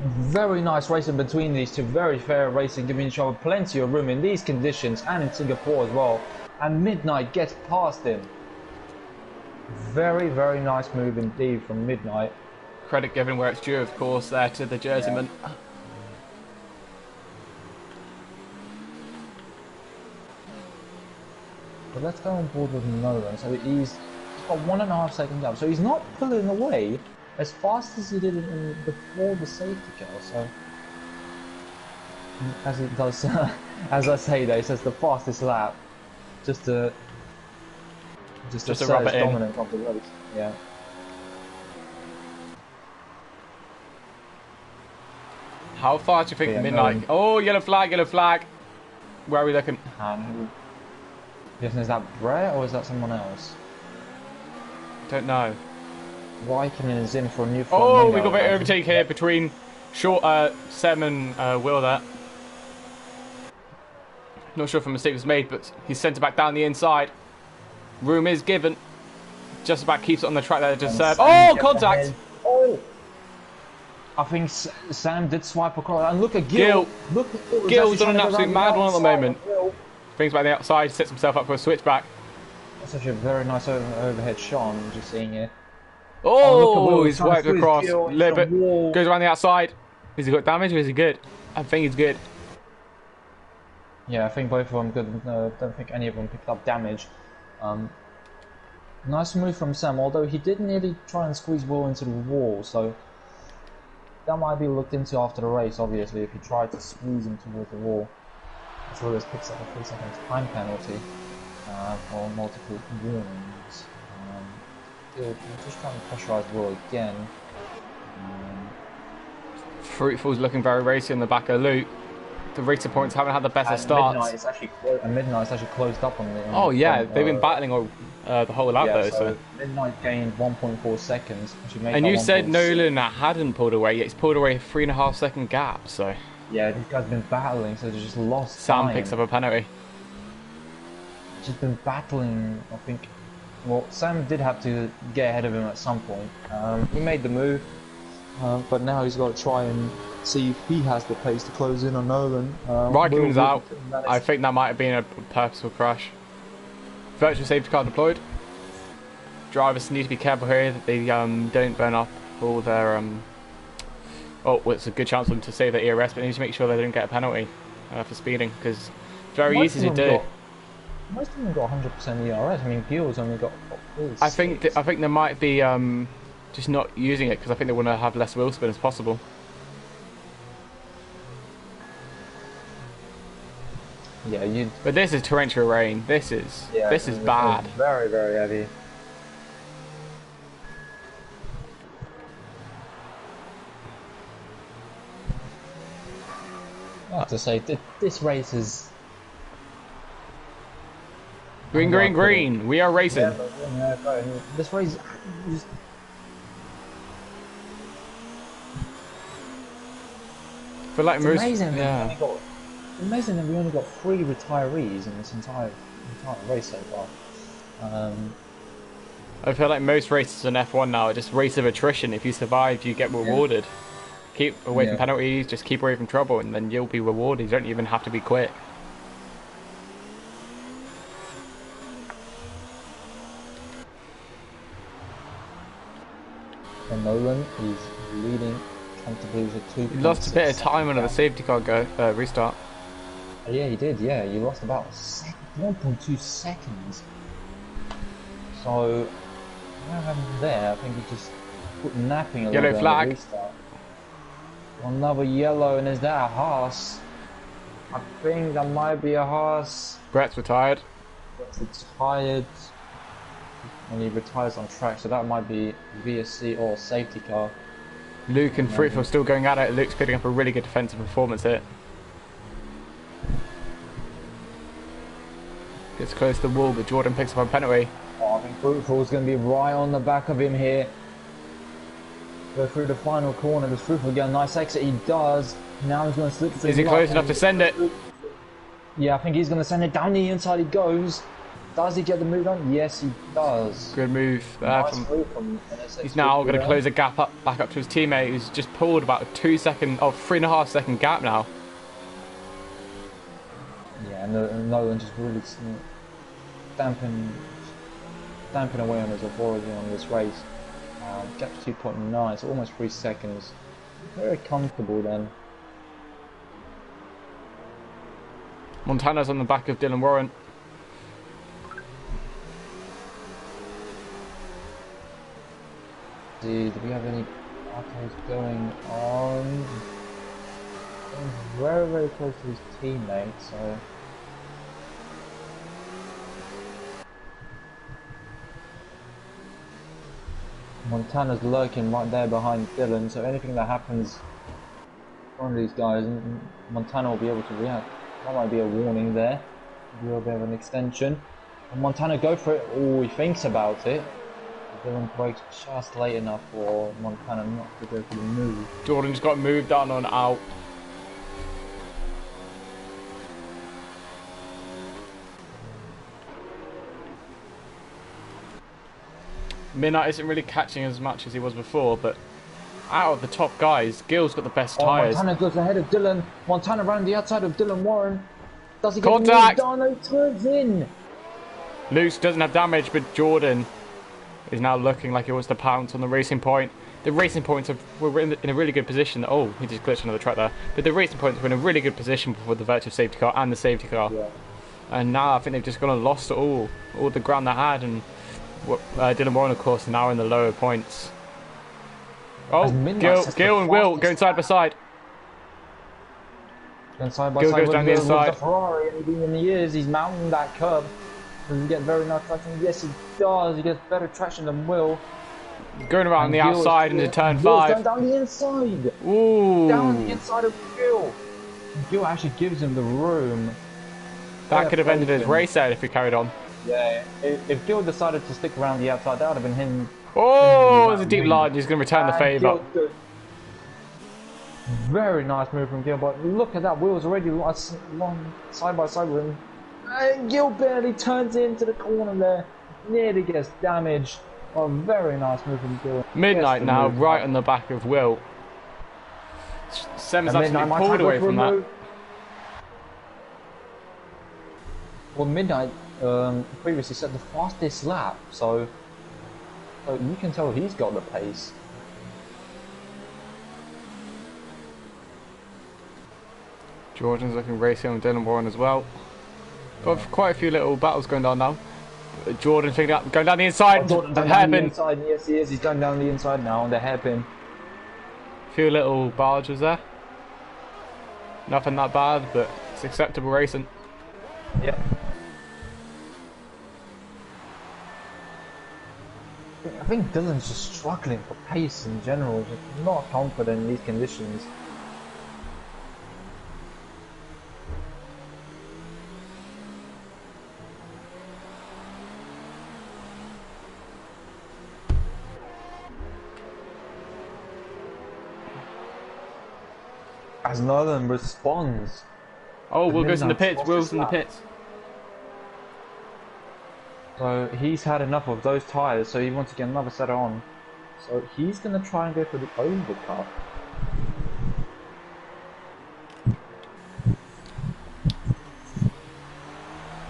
Very nice racing between these two. Very fair racing, giving each other plenty of room in these conditions and in Singapore as well. And Midnight gets past him. Very, very nice move indeed from Midnight. Credit given where it's due, of course, there to the Jerseyman. Yeah. But let's go on board with Nolan. So he's got 1.5 second gap. So he's not pulling away as fast as he did before the safety car. So as it does, as I say, though, he says the fastest lap, just to rub it in. Dominant of the race. Yeah. How far do you think Midnight? Oh, yellow flag, yellow flag. Where are we looking? Is that Brett or is that someone else? Don't know. Raikkonen is in for a new front. Oh, we got a bit of overtake here between Sam and Will there. Not sure if a mistake was made, but he's sent it back down the inside. Room is given. Just about keeps it on the track there. Just oh, contact! Oh, I think Sam did swipe across. And look at Gil. Gil's on an absolute mad one at the moment. Brings back the outside, sets himself up for a switchback. That's actually a very nice overhead shot. I'm just seeing it. Oh, he's wiped across. A little bit. Goes around the outside. Has he got damage or is he good? I think he's good. Yeah, I think both of them good. Don't think any of them picked up damage. Nice move from Sam, although he did nearly try and squeeze Will into the wall, so that might be looked into after the race, obviously, if he tried to squeeze him towards the wall. So this picks up a 3 second time penalty for multiple warnings. Just trying to pressurise Will again. Fruitful's looking very racy on the back of Luke. The Racing Points haven't had the best starts. Midnight's actually closed up on the. Oh yeah, they've been battling all, the whole lap though. So Midnight gained 1.4 seconds. And you said Nolan hadn't pulled away, yet he's pulled away a 3.5 second gap. So yeah, these guys have been battling, so they just lost. Sam picks up a penalty. Just been battling, I think. Well, Sam did have to get ahead of him at some point. He made the move, but now he's got to try and see if he has the pace to close in on Nolan. Raikkonen's out. I think that might have been a purposeful crash. Virtual safety car deployed. Drivers need to be careful here that they don't burn up all their oh, well, it's a good chance for them to save their ERS, but they need to make sure they don't get a penalty for speeding, because it's very easy to do. Most of them got 100% ERS. I mean, Gil's only got I think they might be just not using it because I think they want to have less wheel spin as possible. Yeah, you. But this is torrential rain. This is bad. Very, very heavy. I have to say, this race is... Green, green, green. We are racing. Yeah, this race is... For like most, amazing. Yeah. Amazing that we only got 3 retirees in this entire race so far. I feel like most races in F1 now are just race of attrition. If you survive, you get rewarded. Keep away from penalties, just keep away from trouble, and then you'll be rewarded. You don't even have to be quick. And Nolan is leading comfortably with a 2. He lost a bit of time under the safety car restart. Yeah, he did. Yeah, you lost about 1.2 seconds. So, what happened there? I think he just put napping a little bit. Yellow flag. Restart. Another yellow, and is that a Haas? I think that might be a Haas. Brett's retired. Brett's retired. And he retires on track, so that might be VSC or safety car. Luke and Fritz are still going at it. Luke's putting up a really good defensive performance here. Gets close to the wall, but Jordan picks up a penalty. Oh, I think Fruitful's going to be right on the back of him here. Go through the final corner. Does Fruitful get a nice exit? He does. Now he's going to slip to Is he close enough to send it? Yeah, I think he's going to send it down the inside. He goes. Does he get the move on? Yes, he does. Good move there from he's now going to close a gap back up to his teammate, who's just pulled about a 3.5 second gap now. Yeah, and Nolan just really damping away on his authority on this race. Gap 2.9, so almost 3 seconds. Very comfortable then. Montana's on the back of Dylan Warren. Do we have any battles going on? He's very, very close to his teammate, so... Montana's lurking right there behind Dylan, so anything that happens from these guys, Montana will be able to react. That might be a warning there. A little bit of an extension. And Montana go for it. Oh, he thinks about it. Dylan breaks just late enough for Montana not to go for the move. Jordan's got moved on out. Midnight isn't really catching as much as he was before, but out of the top guys, Gill's got the best tyres. Montana goes ahead of Dylan. Montana around the outside of Dylan Warren. Does he get contact? He turns in. Luce doesn't have damage, but Jordan is now looking like he wants to pounce on the Racing Point. The Racing Points were in a really good position. Oh, he just glitched another track there. But the Racing Points were in a really good position before the virtual safety car and the safety car. Yeah. And now I think they've just gone and lost all the ground they had. And Dylan Warren, of course, now in the lower points. Oh, Gill and Will going side by side. Going side by Gill side goes down the inside. With the Ferrari, and he's mounting that curb. Does he get very nice traction? Yes, he does. He gets better traction than Will. Going around the outside into turn 5. Down the inside. Ooh. Down the inside of Gill. Gill actually gives him the room. That could have ended his race out if he carried on. Yeah, if Gill decided to stick around the outside, that would have been him. Oh, there's a deep line. He's going to return the favour. Very nice move from Gill, but look at that. Will's already long side by side with him. And Gill barely turns into the corner there. Nearly gets damaged. Oh, very nice move from Gill. Midnight now, right on the back of Will. Sem's actually pulled away from that. Well, Midnight previously set the fastest lap, so you can tell he's got the pace. Jordan's looking racing with Dylan Warren as well. Got quite a few little battles going on now. Jordan's picking up, going down the inside. Oh, Jordan The down the hairpin. inside. Yes, he is. He's going down the inside now on the hairpin. Few little barges there. Nothing that bad, but it's acceptable racing. Yep. I think Dylan's just struggling for pace in general. Just not confident in these conditions. As Nolan responds. Oh, Will goes in the pits. Will's in the pits. So he's had enough of those tyres, so he wants to get another set on. So he's going to try and go for the overcut.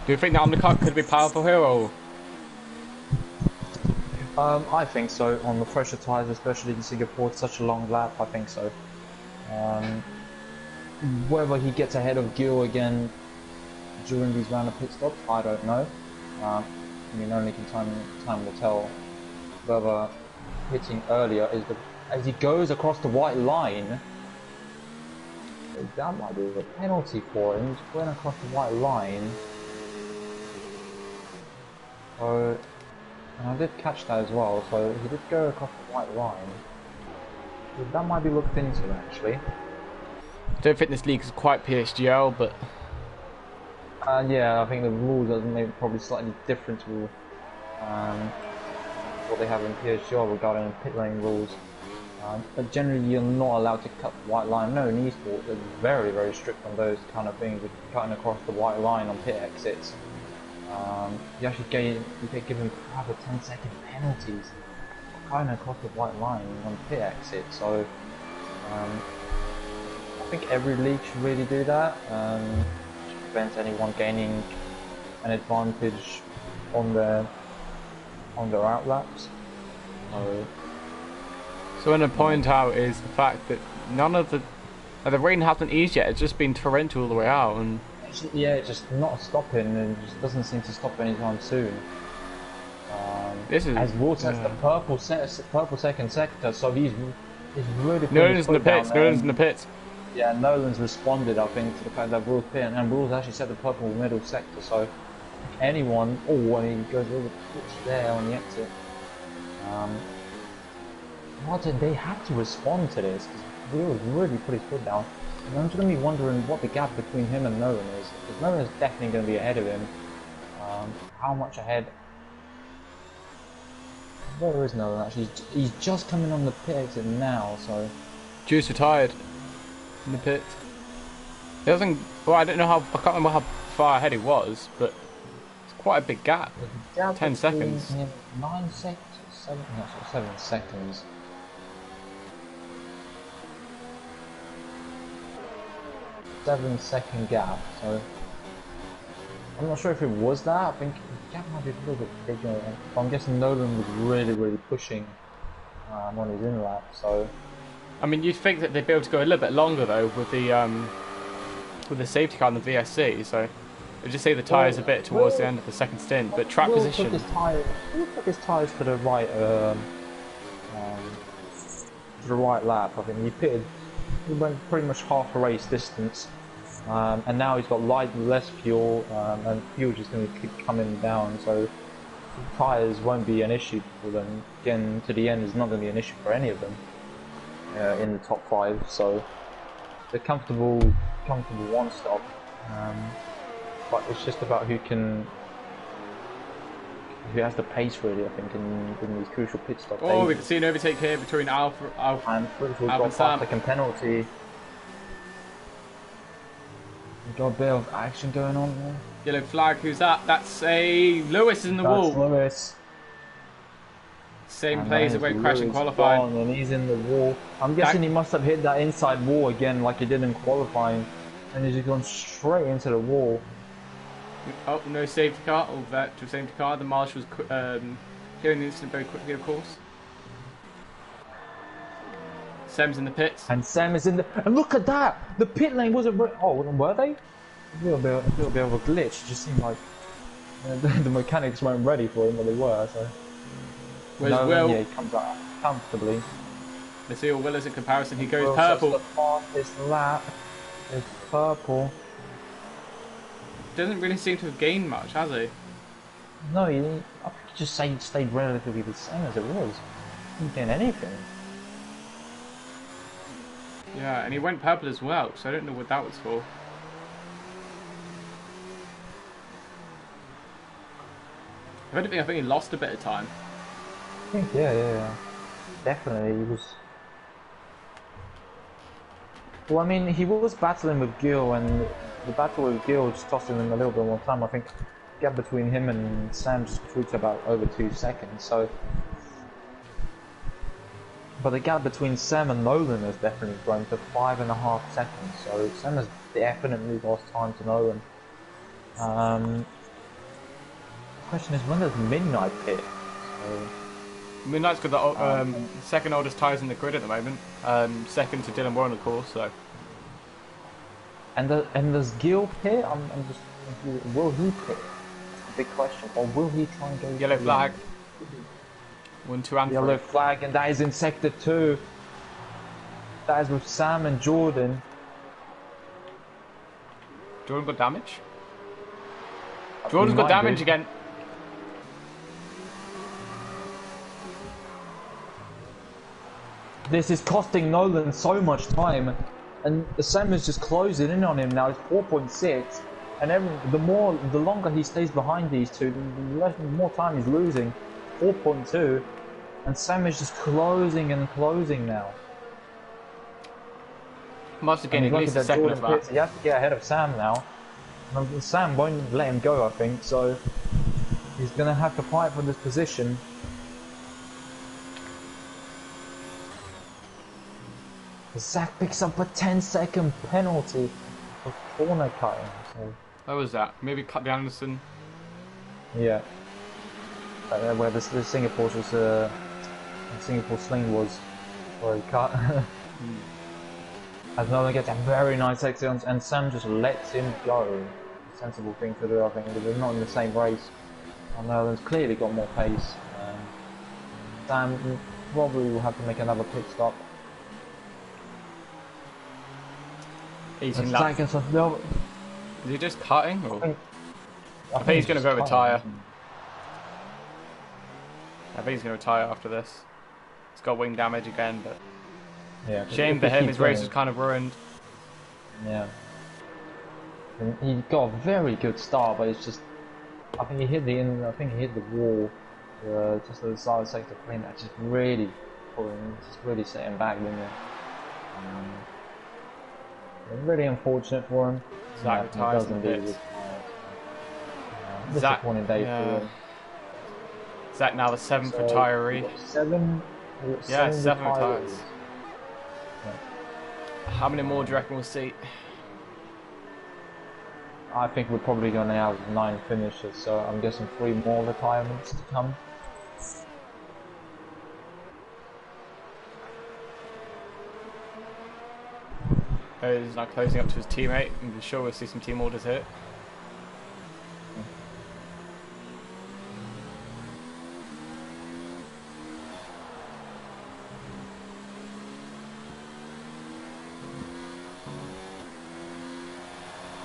Do you think the undercut could be powerful here, or? I think so. On the fresher tyres, especially in Singapore, it's such a long lap. I think so. Whether he gets ahead of Gil again during these round of pit stops, I don't know. I mean, only time will tell. Whether hitting earlier is as he goes across the white line, that might be a penalty for him. He's going across the white line. So, and I did catch that as well. So he did go across the white line. So that might be looked into actually. I don't think this league is quite PSGL, but yeah, I think the rules are maybe probably slightly different to what they have in PSGL regarding pit lane rules. But generally, you're not allowed to cut the white line. No, in esports, they're very, very strict on those kind of things. With cutting across the white line on pit exits, you actually get given rather 10-second penalties for cutting across the white line on pit exit. So. I think every league should really do that. To prevent anyone gaining an advantage on their outlaps. So what I point out is the fact that none of the rain hasn't eased yet. It's just been torrential all the way out, and yeah, it's just not stopping, and it just doesn't seem to stop anytime soon. this is as Vortex, the purple second sector, so he's really. Nolan's in the pits. Nolan's in the pits. Yeah, Nolan's responded, I think, to the fact that Will's pit, and Will's actually set the purple middle sector, so anyone, and he goes over the pitch there on the exit. Martin, they had to respond to this, because Will really put his foot down, and I'm just going to be wondering what the gap between him and Nolan is, because Nolan is definitely going to be ahead of him. How much ahead? Where is Nolan actually? He's just coming on the pit exit now, so... Juice retired. In the pit. It doesn't. Well, I don't know how. I can't remember how far ahead he was, but it's quite a big gap. 10 seconds. 9 seconds. 7 seconds. 7-second gap. So I'm not sure if it was that. I think the gap might be a little bit bigger. I'm guessing Nolan was really pushing on his in lap. So. I mean, you'd think that they'd be able to go a little bit longer though with the safety car and the VSC. So it'd just save the tyres a bit towards the end of the second stint. But track position. Will took his tyres to the right lap. I think he went pretty much half a race distance, and now he's got less fuel, and fuel just going to keep coming down. So tyres won't be an issue for them. Getting to the end is not going to be an issue for any of them. In the top 5, so they're comfortable one stop, but it's just about who has the pace really. I think in these crucial pit stops. Oh, we can see an overtake here between Alpha and got a second penalty. We've got a bit of action going on there. Yellow flag. Who's that? That's a Lewis in the wall. Lewis. Same plays that went crash in qualifying. And he's in the wall. I'm guessing he must have hit that inside wall again like he did in qualifying. And he's just gone straight into the wall. Oh, no safety car. Oh, virtual safety car. The marshal's hearing the incident very quickly, of course. Sam's in the pits. And Sam is in the... And look at that! The pit lane wasn't... Oh, were they? A little bit of a glitch. It just seemed like... The mechanics weren't ready for him, but they were. So Where's Nolan, yeah, Will? he comes out comfortably. Let's see what Will is in comparison. He And goes Will sets purple. the fastest lap. It's purple. Doesn't really seem to have gained much, has he? No, I think he just stayed relatively the same as it was. He didn't gain anything. Yeah, and he went purple as well, so I don't know what that was for. If anything, I think he lost a bit of time. I think, yeah. Definitely, he was. Well, I mean, he was battling with Gil, and the battle with Gil just costing him a little bit more time. I think the gap between him and Sam just grew to about over 2 seconds. So, but the gap between Sam and Nolan has definitely grown to 5.5 seconds. So Sam has definitely lost time to Nolan. The question is, when does Midnight pit? So, Midnight's got the second oldest tyres in the grid at the moment. Second to Dylan Warren, of course. So. and does Gil pit? I'm just confused. Will he pit? That's a big question. Or will he try and go Yellow to the flag. end? 1, 2, and 3. Yellow flag, and that is in sector 2. That is with Sam and Jordan. Jordan got damage. Jordan's got damage again. This is costing Nolan so much time, and Sam is just closing in on him now. It's 4.6, and the longer he stays behind these two, the more time he's losing. 4.2, and Sam is just closing and closing now. Must have gained at least a second of that. He has to get ahead of Sam now. And Sam won't let him go, I think, so he's going to have to fight for this position. Zach picks up a 10-second penalty for corner cutting. So. What was that? Maybe cut the Anderson. Yeah. Where the Singapore sling was where he cut. As Nolan gets a very nice exit, and Sam just lets him go. Sensible thing to do, I think, because they're not in the same race. And Nolan's clearly got more pace. Sam probably will have to make another pit stop. 18 laps. Is he just cutting? Or? I think he's going to go retire. I think he's going to retire after this. He's got wing damage again, but yeah, shame for him. His race was kind of ruined. Yeah. And he got a very good start, but it's just I think he hit the wall just at the side of sector 3. That just really set him back, didn't it? Really unfortunate for him. Zach retires in the pits. Disappointing day for him. Zach now the 7th retiree. 7? Yeah, 7 retirees. retires. How many more do you reckon we'll see? I think we're probably going to have 9 finishes, so I'm guessing 3 more retirements to come. He's now closing up to his teammate. I'm sure we'll see some team orders here.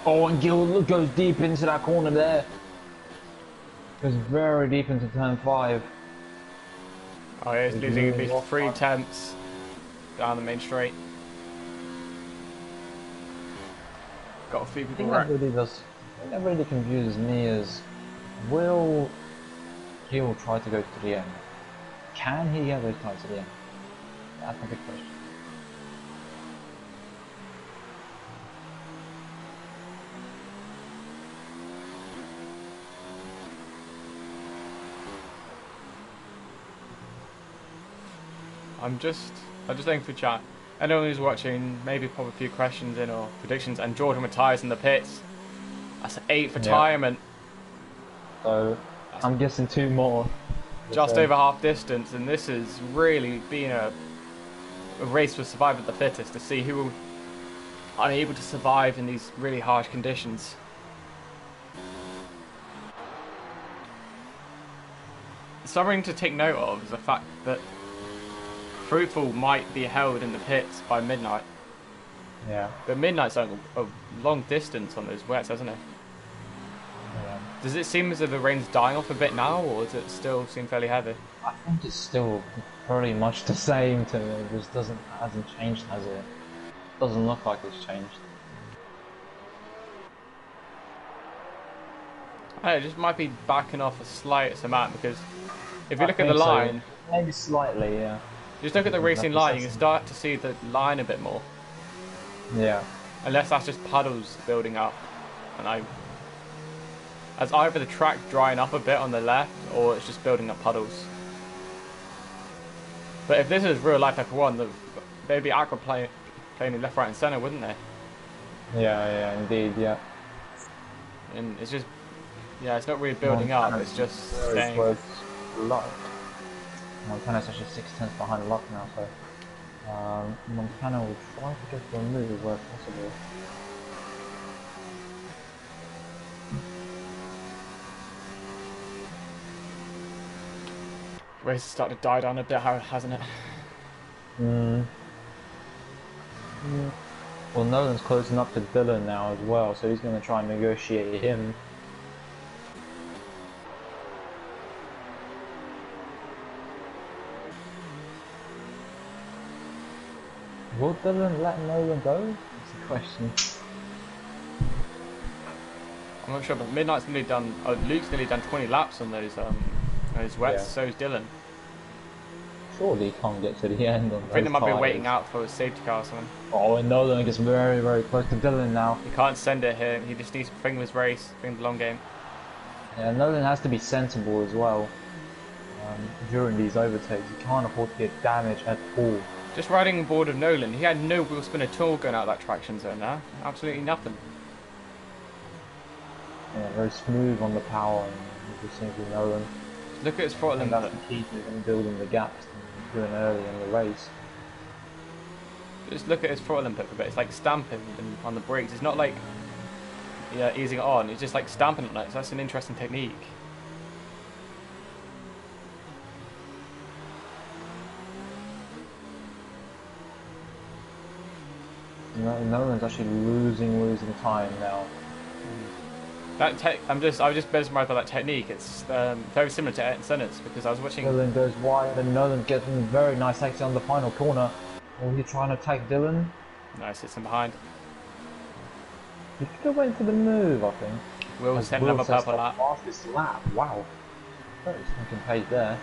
Oh, and Gil goes deep into that corner there. Goes very deep into turn 5. Oh, yeah, he's losing at least 3 tenths down the main straight. Got a few people I think that really confuses me is, will Gil try to go to the end? Can he get those tires to the end? That's a big question. I'm just thinking for chat. Anyone who's watching, maybe pop a few questions in or predictions. And Jordan retires in the pits. That's an 8th retirement. So I'm guessing 2 more. Just over half distance, and this has really been a race for survival of the fittest to see who will unable to survive in these really harsh conditions. something to take note of is the fact that Fruitful might be held in the pits by midnight. Yeah. But midnight's like a long distance on those wets, hasn't it? Yeah. Does it seem as if the rain's dying off a bit now, or does it still seem fairly heavy? I think it's still pretty much the same to me. It just hasn't changed, has it? Doesn't look like it's changed. It just might be backing off a slight amount because if you look at the think so. line, Maybe slightly, yeah. just look at the racing line, you can start to see the line a bit more. Yeah. Unless that's just puddles building up, and as either the track drying up a bit on the left, or it's just building up puddles. But if this is real life F1, they'd be aqua playing left, right, and centre, wouldn't they? Yeah, indeed, yeah. And it's just, yeah, it's not really building up. It's just staying. Luck. Montana's actually 6 tenths behind Luck now, so Montana will try to get the move where possible. Race has started to die down a bit, hasn't it? Well, Nolan's closing up to Dylan now as well, so he's going to try and negotiate him. Will Dylan let Nolan go? That's the question. I'm not sure, but Midnight's nearly done. Oh, Luke's nearly done 20 laps on those wets. Yeah. So's Dylan. Surely he can't get to the end on those I think they might be tyres. waiting out for a safety car or something. Oh, and Nolan gets very, very close to Dylan now. He can't send it here. He just needs to bring his race, bring the long game. Yeah, Nolan has to be sensible as well during these overtakes. He can't afford to get damage at all. Just riding on board of Nolan, he had no wheel spin at all going out of that traction zone there. Absolutely nothing. Yeah, very smooth on the power, and you just think with Nolan. Look at his throttle I think input. that's the key to him building the gaps and doing early in the race. Just look at his throttle input for a bit. It's like stamping on the brakes. It's not like easing it on. It's just like stamping on it. So that's an interesting technique. Nolan's actually losing time now. I was just mesmerised by that technique. It's very similar to Senna's because I was watching. Dylan goes wide and Nolan gets a very nice exit on the final corner. Oh, he's trying to attack Dylan. No, sits in behind. He could have went for the move, I think. Will As set Will another says purple the lap. fastest lap. Wow. Very stinking pace there.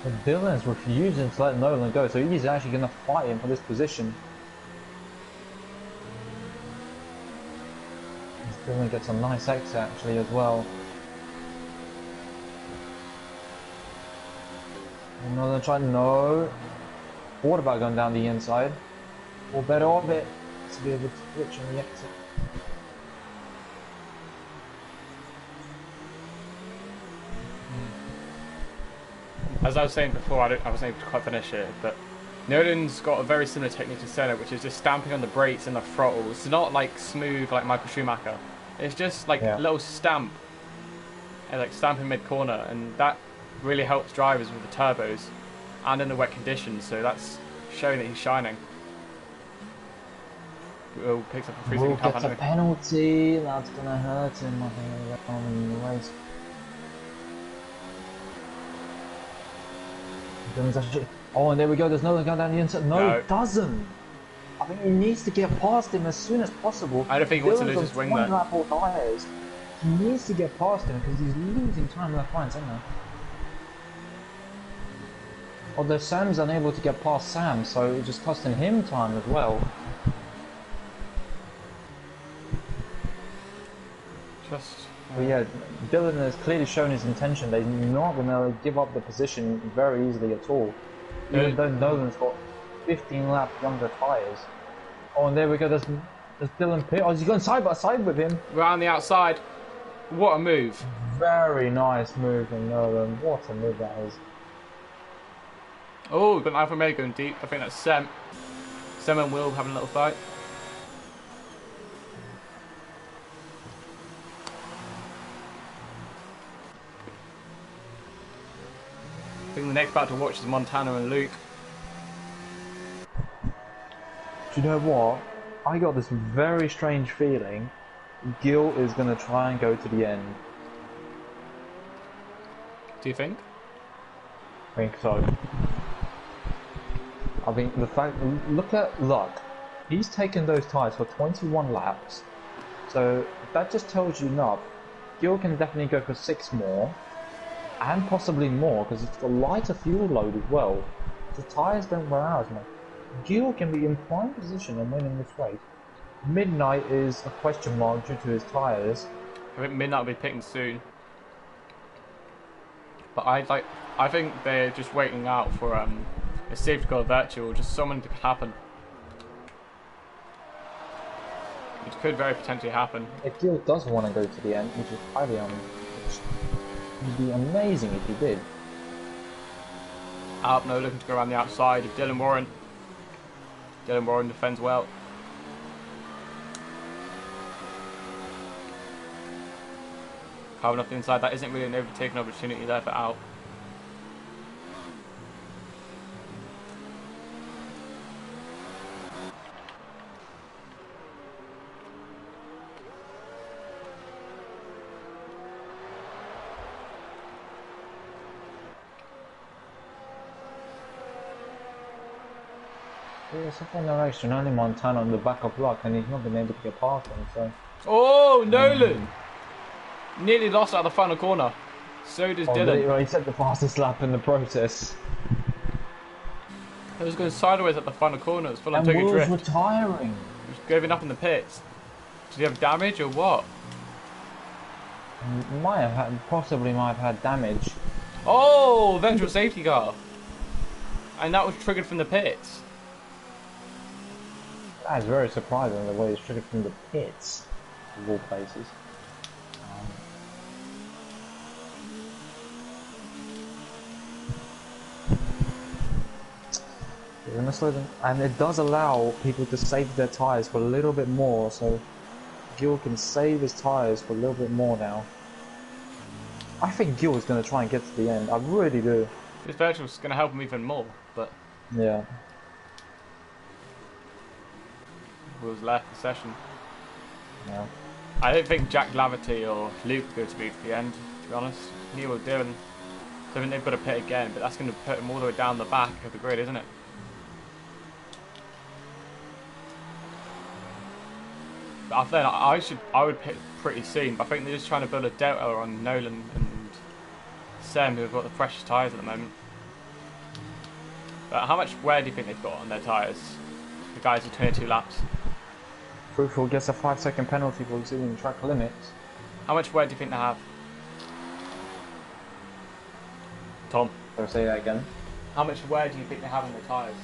But Dylan's refusing to let Nolan go, so he's actually going to fight him for this position. Dylan gets a nice exit actually as well. Nolan trying, no. What about going down the inside? Or better of it to be able to switch on the exit. As I was saying before, I wasn't able to quite finish it, but Nolan's got a very similar technique to Senna, which is just stamping on the brakes and the throttle. It's not like smooth like Michael Schumacher. It's just like a little stamp, and like stamping mid-corner, and that really helps drivers with the turbos and in the wet conditions, so that's showing that he's shining. Will picks up a freezing cup. Gets a penalty, that's going to hurt him, I think, later on in the race. Dylan's actually... Oh, and there we go, there's Nolan going down the inside. No, it doesn't. I think he needs to get past him as soon as possible. I don't think he wants to lose his wing there. Tires. He needs to get past him because he's losing time left, right, and centre. Although Sam's unable to get past Sam, so it's just costing him time as well. But yeah, Dylan has clearly shown his intention that he's not going to give up the position very easily at all. Even though Nolan's got 15 lap younger tyres. Oh, and there we go, there's Dylan Pitt. Oh, he's going side by side with him. Round the outside. What a move. Very nice move from Nolan. What a move that is. Oh, we've got Alfa Romeo going deep. I think that's Sem. Sem and Will having a little fight. I think the next battle to watch is Montana and Luke. Do you know what? I got this very strange feeling Gil is going to try and go to the end. Do you think? I think so. I think the fact, look at Luck. He's taken those tyres for 21 laps. So that just tells you enough. Gil can definitely go for 6 more. And possibly more, because it's a lighter fuel load as well. The tyres don't wear out as much. Gil can be in prime position and winning this race. Midnight is a question mark due to his tyres. I think Midnight will be picking soon. But I think they're just waiting out for a safety car virtual, just something to happen. It could very potentially happen. If Gil does want to go to the end, which is highly it would be amazing if he did. Alpno looking to go around the outside of Dylan Warren. Dylan Warren defends well. Carving off the inside, that isn't really an overtaking opportunity there for Alp. Yeah, so far in the race, only Montana on the back of Luck, and he's not been able to get past him, so... Oh, Nolan! Nearly lost out of the final corner. So does Dylan. He set the fastest lap in the process. It was going sideways at the final corner. It was full on And taking Will's drift. retiring. He was giving up in the pits. Did he have damage or what? Possibly might have had damage. Oh, eventual safety car. And that was triggered from the pits. That is very surprising the way it's triggered from the pits, of all places. And it does allow people to save their tyres for a little bit more, so Gil can save his tyres for a little bit more now. I think Gil is going to try and get to the end, I really do. This virtual's going to help him even more, but... Yeah. Will's left the session. Yeah. I don't think Jack Laverty or Luke go to be to the end, to be honest. Neither will Dylan. So I think they've got to pit again, but that's going to put him all the way down the back of the grid, isn't it? But I think I would pick pretty soon, but I think they're just trying to build a delta on Nolan and Sam, who have got the freshest tyres at the moment. But how much wear do you think they've got on their tyres? The guys with 22 laps. Fruitful gets a 5-second penalty for exceeding the track limits. How much wear do you think they have? Tom? I'll say that again. How much wear do you think they have on their tyres?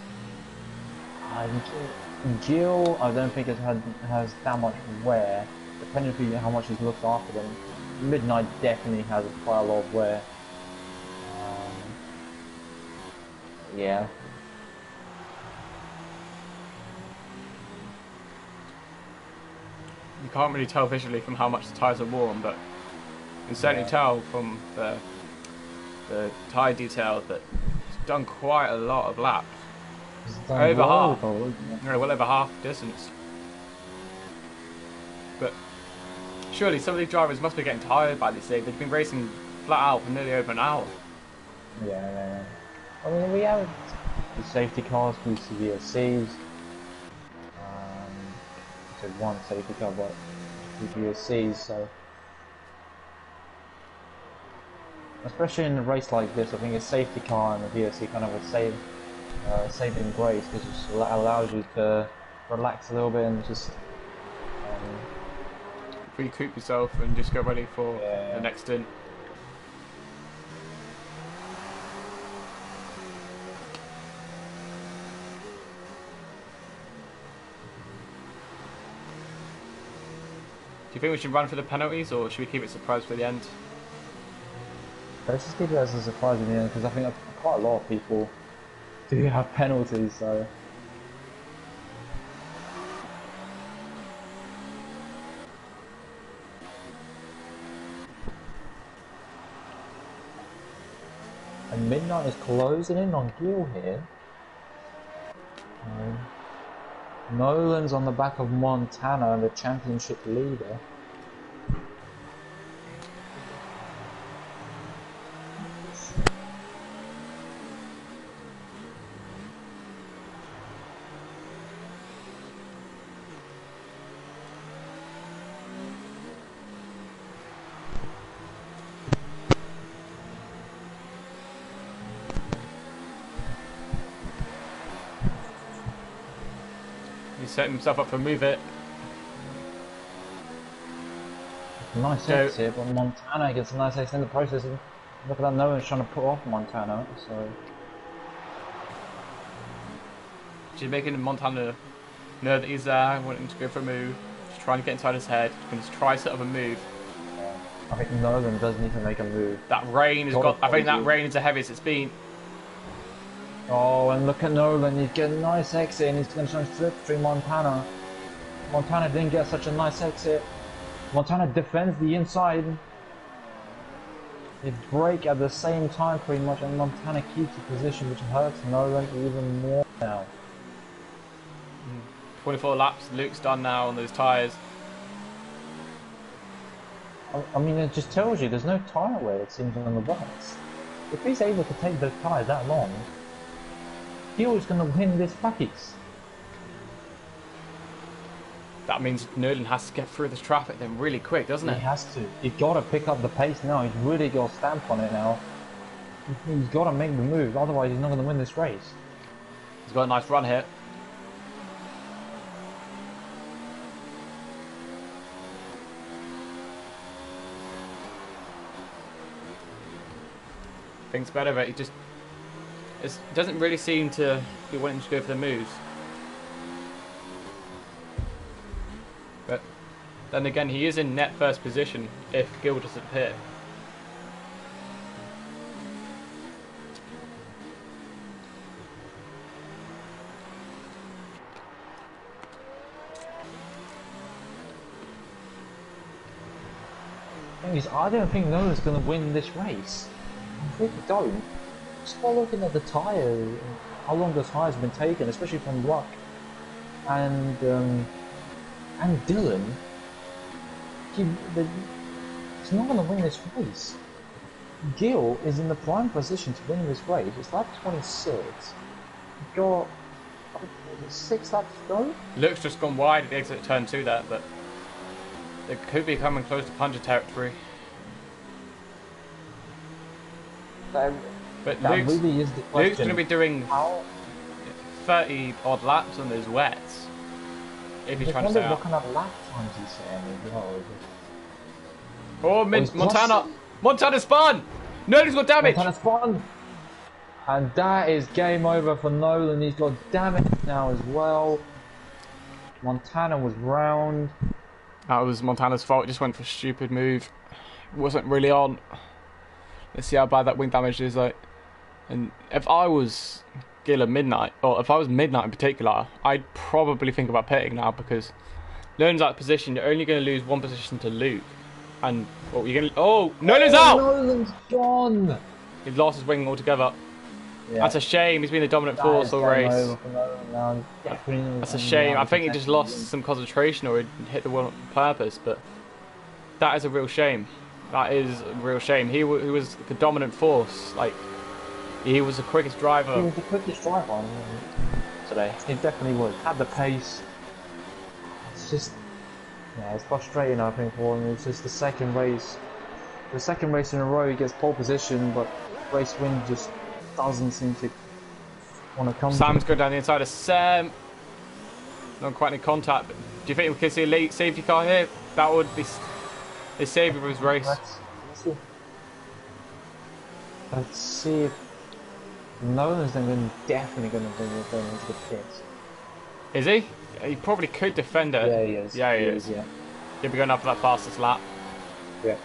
Gil, I don't think it has that much wear, depending on how much he's looked after them. Midnight definitely has quite a lot of wear. Yeah. You can't really tell visually from how much the tyres are worn, but you can certainly tell from the tyre detail that it's done quite a lot of laps. Over half. No, well over half the distance. But surely some of these drivers must be getting tired by this stage. They've been racing flat out for nearly over an hour. Yeah. I mean, we have the safety cars, we see VSCs. So one safety car, but two VSCs, so... Especially in a race like this, I think a safety car and a VSC kind of a saving grace, because it allows you to relax a little bit and just recoup yourself and just get ready for the next stint. Do you think we should run for the penalties, or should we keep it surprise for the end? Let's just keep it as a surprise in the end, because I think quite a lot of people do have penalties, so... And Midnight is closing in on Gill here. Nolan's on the back of Montana, the championship leader. He's setting himself up for move it. Nice exit, but Montana gets a nice exit in the process. And look at that, Nolan's trying to put off Montana, so... She's making Montana know that he's there, wanting to go for a move. Just trying to get inside his head. He's going to try set up a move. I think Nolan does need to make a move. That rain has got... I think that rain is the heaviest it's been. Oh, and look at Nolan, he's getting a nice exit and he's going to try and slip through Montana. Montana didn't get such a nice exit. Montana defends the inside. They break at the same time pretty much, and Montana keeps the position, which hurts Nolan even more now. 24 laps, Luke's done now on those tyres. I mean, it just tells you there's no tyre wear, it seems, on the bikes. If he's able to take those tyres that long, he was going to win this race. That means Nolan has to get through this traffic then really quick, doesn't it? He has to. He's got to pick up the pace now. He's really got to stamp on it now. He's got to make the move, otherwise he's not going to win this race. He's got a nice run here. Thinks better, but he just doesn't really seem to be wanting to go for the moves. But then again, he is in net first position if Gill doesn't pit. I don't think Noah's going to win this race. I really don't. Just by looking at the tyre, how long the tyre's been taken, especially from Luck and Dylan. He's not going to win this race. Gill is in the prime position to win this race. It's lap 26. We've got 6 laps to go. Luke's just gone wide at the exit turn 2 there, but it could be coming close to puncher territory. But Luke's, really is the question. Luke's going to be doing 30 odd laps on those wets if he's trying to stay up. What kind of lap times he's saying as well. Oh, Montana! Montana spun! Nolan's got damage! Montana spun! And that is game over for Nolan. He's got damage now as well. Montana was round. That was Montana's fault. It just went for a stupid move. It wasn't really on. Let's see how bad that wing damage is like. And if I was Gill at Midnight, or if I was Midnight in particular, I'd probably think about pitting now because Nolan's out of position. You're only going to lose one position to Luke. And what you're going to... Oh! Nolan's out! Nolan's gone! He's lost his wing altogether. Yeah. That's a shame. He's been the dominant force all race. That's a shame. I think he just lost some concentration or he hit the wall on purpose, but that is a real shame. That is a real shame. He was the dominant force. Like, he was the quickest driver. He was the quickest driver on today. He definitely was. Had the pace. It's just... Yeah, it's frustrating, I think, for him. It's just the second race. The second race in a row, he gets pole position, but race win just doesn't seem to want to come. Sam's going down the inside of Sam. Not quite in contact, but do you think we can see a late safety car here? That would be a savior of his race. Let's see if Nolan's then definitely going to bring it into the pits. Is he? He probably could defend it. Yeah, he is. Yeah, he is. Yeah. He'll be going up for that fastest lap. Yeah.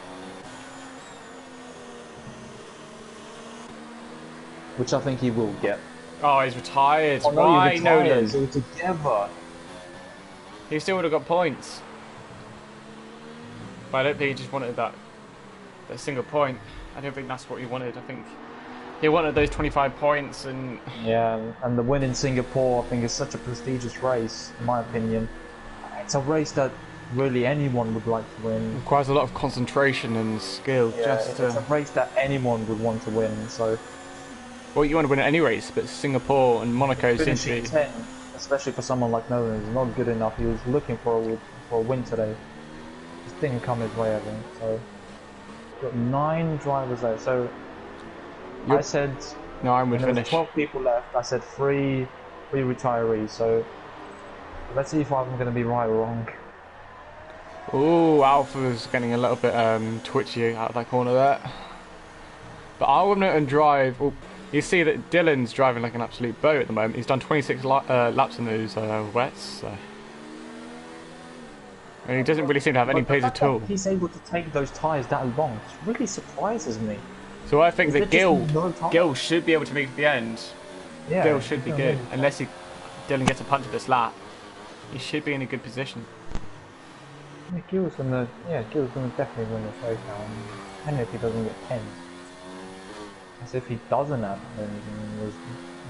Which I think he will get. Oh, he's retired. Oh, no, Why, he retired, Nolan? Together. He still would have got points. But I don't think he just wanted that single point. I don't think that's what he wanted. I think He wanted those 25 points, and Yeah, and the win in Singapore, I think, is such a prestigious race, in my opinion. It's a race that really anyone would like to win. requires a lot of concentration and skill. Yeah, Just it's a race that anyone would want to win. So, well, you want to win any race, but Singapore and Monaco seem to finishing be. 10, especially for someone like Nolan, is not good enough. He was looking for a win today. Just didn't come his way, I think. So, got 9 drivers there. So, I said. No, I'm with And there was finish. 12 people left. I said three retirees. So let's see if I'm going to be right or wrong. Ooh, Alpha's getting a little bit twitchy out of that corner there. But I wouldn't and drive. Oh, you see that Dylan's driving like an absolute boat at the moment. He's done 26 laps in those wets. So. And he doesn't really seem to have any pace at all. He's able to take those tyres that long. It really surprises me. So I think that Gil should be able to make it to the end. Yeah, Gil should be good, unless Dylan gets a punch at this lap. He should be in a good position. Yeah, Gil's gonna definitely win this race now. And if he doesn't get 10. As if he doesn't have pens,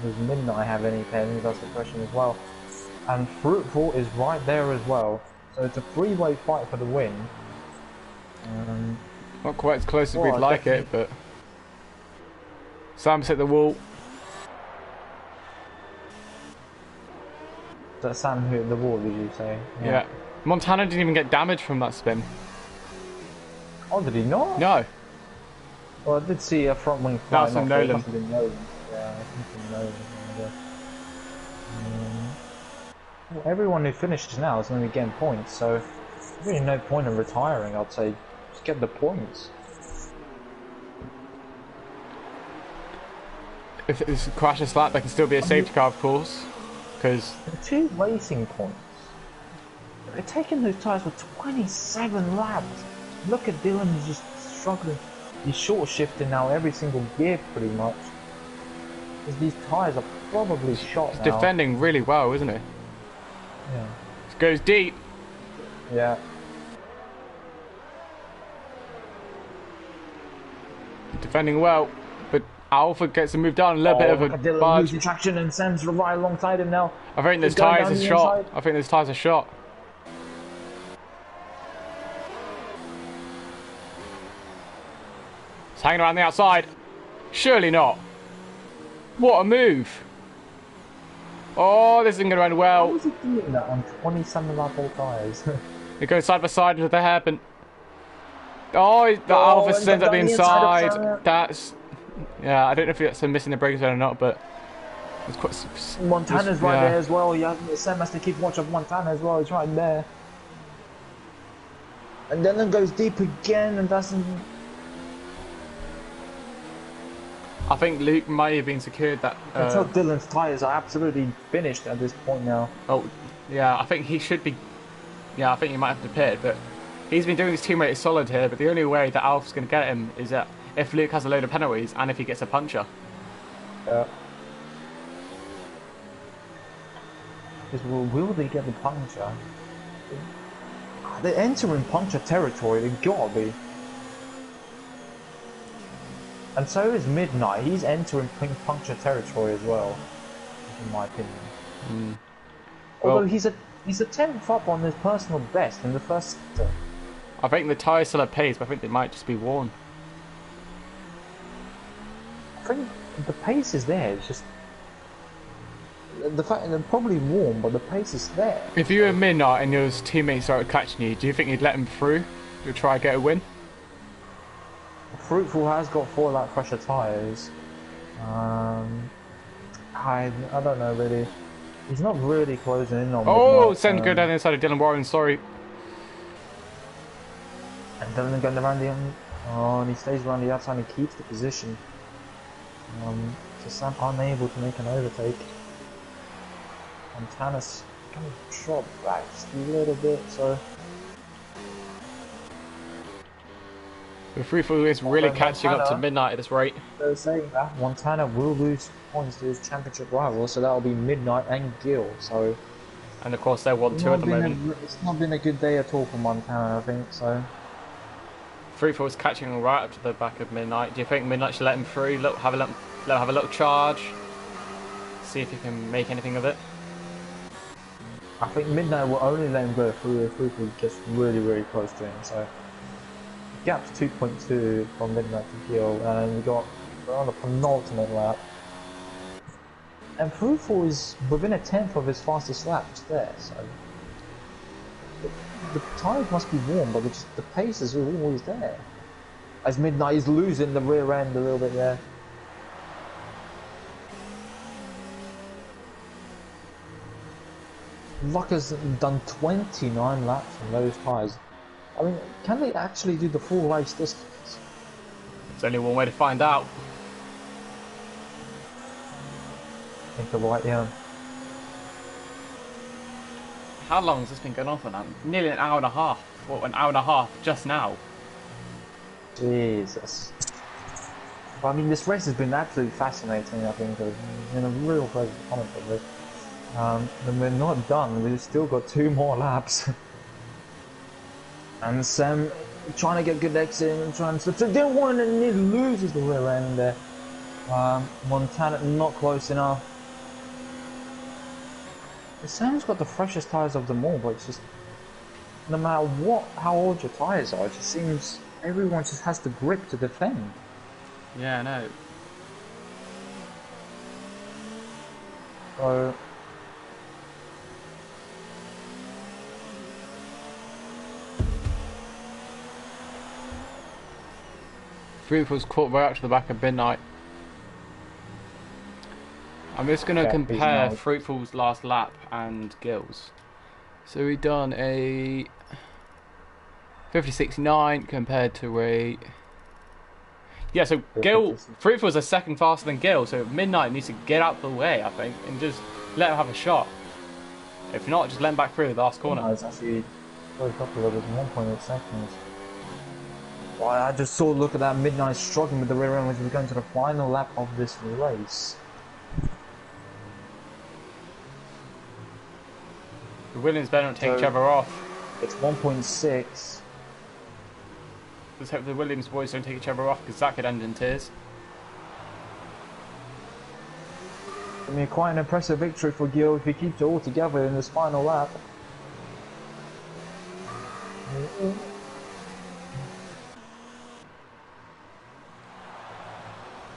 does Midnight have any pens? That's the question as well. And Fruitful is right there as well. So it's a 3-way fight for the win. Not quite as close as we'd like it, but Sam's hit the wall. That Sam hit the wall, did you say? Yeah. Montana didn't even get damage from that spin. Oh, did he not? No. Well, I did see a front wing fly. That's from Nolan. Yeah, I think from Nolan. Well, everyone who finishes now is going to be getting points, so there's really no point in retiring, I'd say. Just get the points. If it's a crash and slap, there can still be a safety car, of course. Because 2 racing points. They're taking those tyres for 27 laps. Look at Dylan, he's just struggling. He's short shifting now every single gear pretty much. Because these tyres are probably shot now. defending really well, isn't it? Yeah. It goes deep. Yeah. Defending well. But Alpha gets to move down a little bit of a Dylan losing traction and Sam's right alongside him now. I think this tyres are shot. I think this tyres are shot. It's hanging around the outside. Surely not. What a move. Oh, this isn't going to end well. How was he doing that on 27 lap old tyres? It goes side by side into the hairpin. Oh, the Alpha sends up the inside. That's... Yeah, I don't know if that's a missing the brake zone or not, but... It's quite... Montana's right there as well. Yeah, Sam has to keep watch of Montana as well. He's right there. And then it goes deep again and doesn't... I think Luke might have been secured that... I can tell Dylan's tyres are absolutely finished at this point now. Oh, yeah, I think he should be... Yeah, I think he might have to pit, but... He's been doing his teammate solid here, but the only way that Alf's going to get him is that if Luke has a load of penalties and if he gets a puncher. Yeah. Because will they get the puncture? They're entering puncture territory, they gotta be. And so is Midnight, he's entering puncture territory as well, in my opinion. Although he's a 10th up on his personal best in the first sector. I think the tyres still have pace, but I think they might just be worn. I think the pace is there, it's just... The fact they're probably warm, but the pace is there. If you were Midnight and your teammates started catching you, do you think you'd let him through to try and get a win? Fruitful has got 4 lap pressure tyres. I don't know really. He's not really closing in on Oh, send go down the inside of Dylan Warren, sorry. And Dylan going around the and he stays around the outside and keeps the position. So Sam unable to make an overtake. Montana's kind of dropped back just a little bit, so... The Fruitful is really catching up to Midnight at this rate. They're saying that Montana will lose points to his championship rival, so that'll be Midnight and Gil, so... And of course they're 1-2 at the moment. It's not been a good day at all for Montana, I think, so... Fruitful is catching right up to the back of Midnight. Do you think Midnight should let him through? Look, have a look. Let him have a little charge. See if he can make anything of it. I think Midnight will only let him go through if Fruitful gets really close to him. So gap's 2.2 from Midnight to Gil, and we're on the penultimate lap. And Fruitful is within a tenth of his fastest lap just there. So the tyres must be warm, but the pace is always there. As Midnight is losing the rear end a little bit there. Luck has done 29 laps on those tyres. I mean, can they actually do the full race distance? There's only one way to find out. I think you're right, yeah. How long has this been going on for now? Nearly an hour and a half. What, an hour and a half just now? Jesus. Well, I mean, this race has been absolutely fascinating, I think. It's been a real pleasure to comment on this. And we're not done, we've still got 2 more laps. And Sam trying to get good exit and trying to slip. Didn't want to nearly loses the rear end there. Montana not close enough. Sam's got the freshest tyres of them all, but it's just no matter how old your tyres are, it just seems everyone just has the grip to defend. Yeah, I know. So Fruitful's caught right up to the back of Midnight. I'm just going to compare Fruitful's last lap and Gil's. So we done a 50.69 compared to a... Yeah, so Fruitful's a second faster than Gil, so Midnight needs to get out of the way, I think, and just let him have a shot. If not, just let him back through the last corner. It's actually broke up a little bit, 1.8 seconds. Well, I just saw, look at that, Midnight struggling with the rear end as we're going to the final lap of this race. The Williams better not take each other off. It's 1.6. Let's hope the Williams boys don't take each other off, because that could end in tears. I mean, quite an impressive victory for Gil if he keeps it all together in this final lap.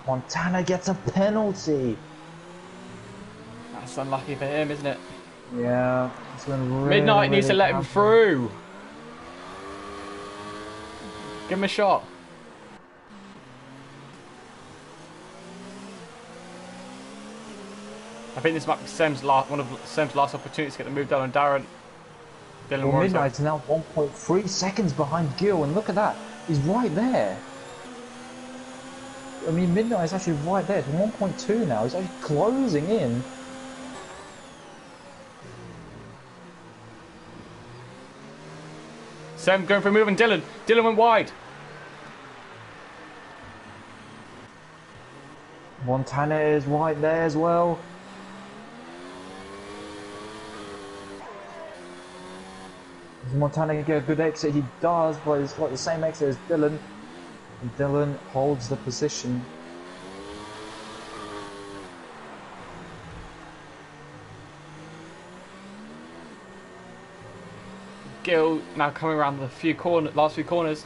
Montana gets a penalty. That's unlucky for him, isn't it? Yeah, it's been really, Midnight needs to really let him through. Give him a shot. I think this might be one of Sam's last opportunities to get the move done on Darren. Well, Midnight's now 1.3 seconds behind Gil, and look at that. He's right there. I mean, Midnight is actually right there. It's 1.2 now. He's actually closing in. Sam going for a move on Dylan. Dylan went wide. Montana is right there as well. Does Montana get a good exit? He does, but he's got the same exit as Dylan. And Dylan holds the position. Gil now coming around the last few corners.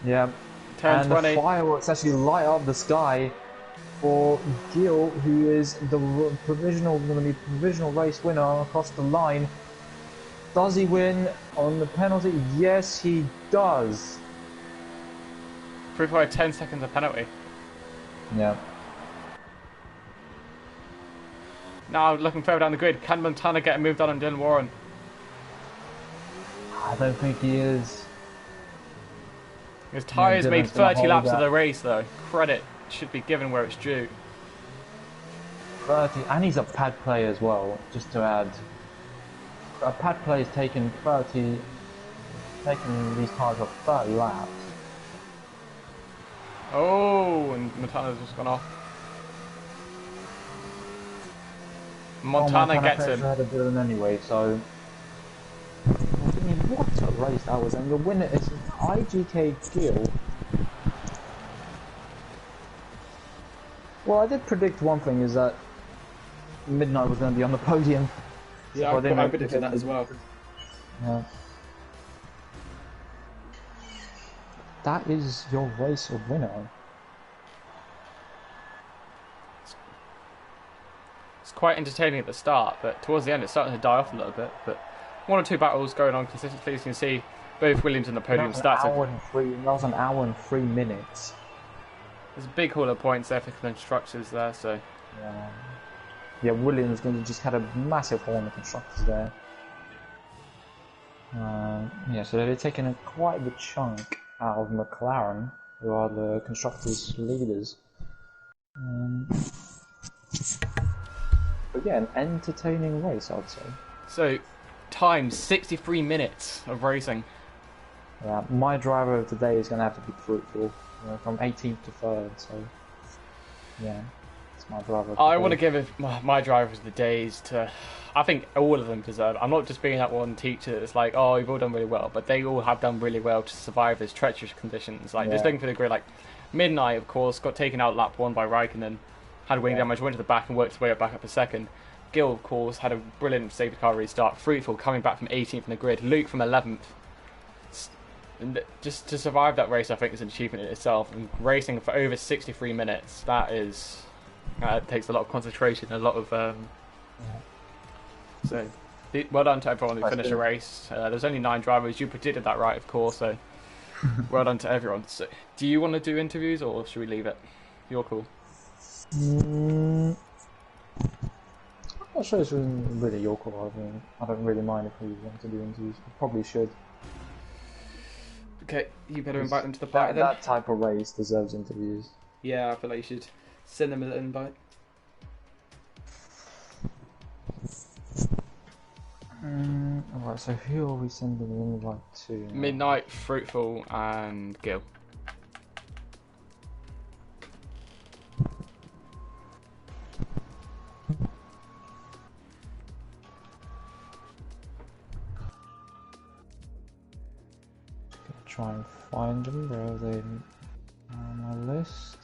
Yeah. Turn and 20. The fireworks actually light up the sky for Gil, who is the provisional race winner across the line. Does he win on the penalty? Yes, he does. Proof by 10 seconds of penalty. Yeah. Now looking further down the grid, can Montana get a move done on Dylan Warren? I don't think he is. His tyres made 30 laps of the race though. Credit should be given where it's due. 30, and he's a pad player as well, just to add. A pad player's taken these tyres off 30 laps. Oh, and Montana's just gone off. Montana gets him. Ahead of Dylan anyway, so. I mean, what a race that was, and the winner is IGK Gil. Well, I did predict one thing is that Midnight was going to be on the podium. Yeah, So I predicted that as well. Yeah. That is your race of winner. It's quite entertaining at the start, but towards the end it's starting to die off a little bit. But one or two battles going on consistently, as you can see, both Williams and the podium stats. That was an hour and 3 minutes. There's a big haul of points there for the constructors there, so... Yeah, Williams just had a massive haul on the constructors there. Yeah, so they've taken quite a chunk out of McLaren, who are the constructors' leaders. But yeah, an entertaining race, I'd say. So, time 63 minutes of racing. Yeah, my driver of the day is going to have to be fruitful, from 18th to 3rd, so yeah, it's my driver. I want to give my drivers the days to... I think all of them deserve. I'm not just being that one teacher that's like, oh, you've all done really well, but they all have done really well to survive these treacherous conditions. Like, just looking for the grid, like, Midnight, of course, got taken out lap 1 by Raikkonen, had wing damage, went to the back and worked his way back up to 2nd. Gil, of course, had a brilliant safety car restart. Fruitful coming back from 18th in the grid. Luke from 11th. And just to survive that race, I think, is an achievement in itself. And racing for over 63 minutes, that is... it takes a lot of concentration, a lot of... So, well done to everyone who finished the race. There's only 9 drivers. You predicted that right, of course, so well done to everyone. So, do you want to do interviews, or should we leave it? You're cool. I'm not sure it's really your call. I mean, I don't really mind if we want to do interviews. We probably should. Okay, you better invite them to the party then. That type of race deserves interviews. Yeah, I feel like you should send them an invite. Alright, so who are we sending an invite to? Midnight, Fruitful, and Gil. Try and find them. Where are they on my list?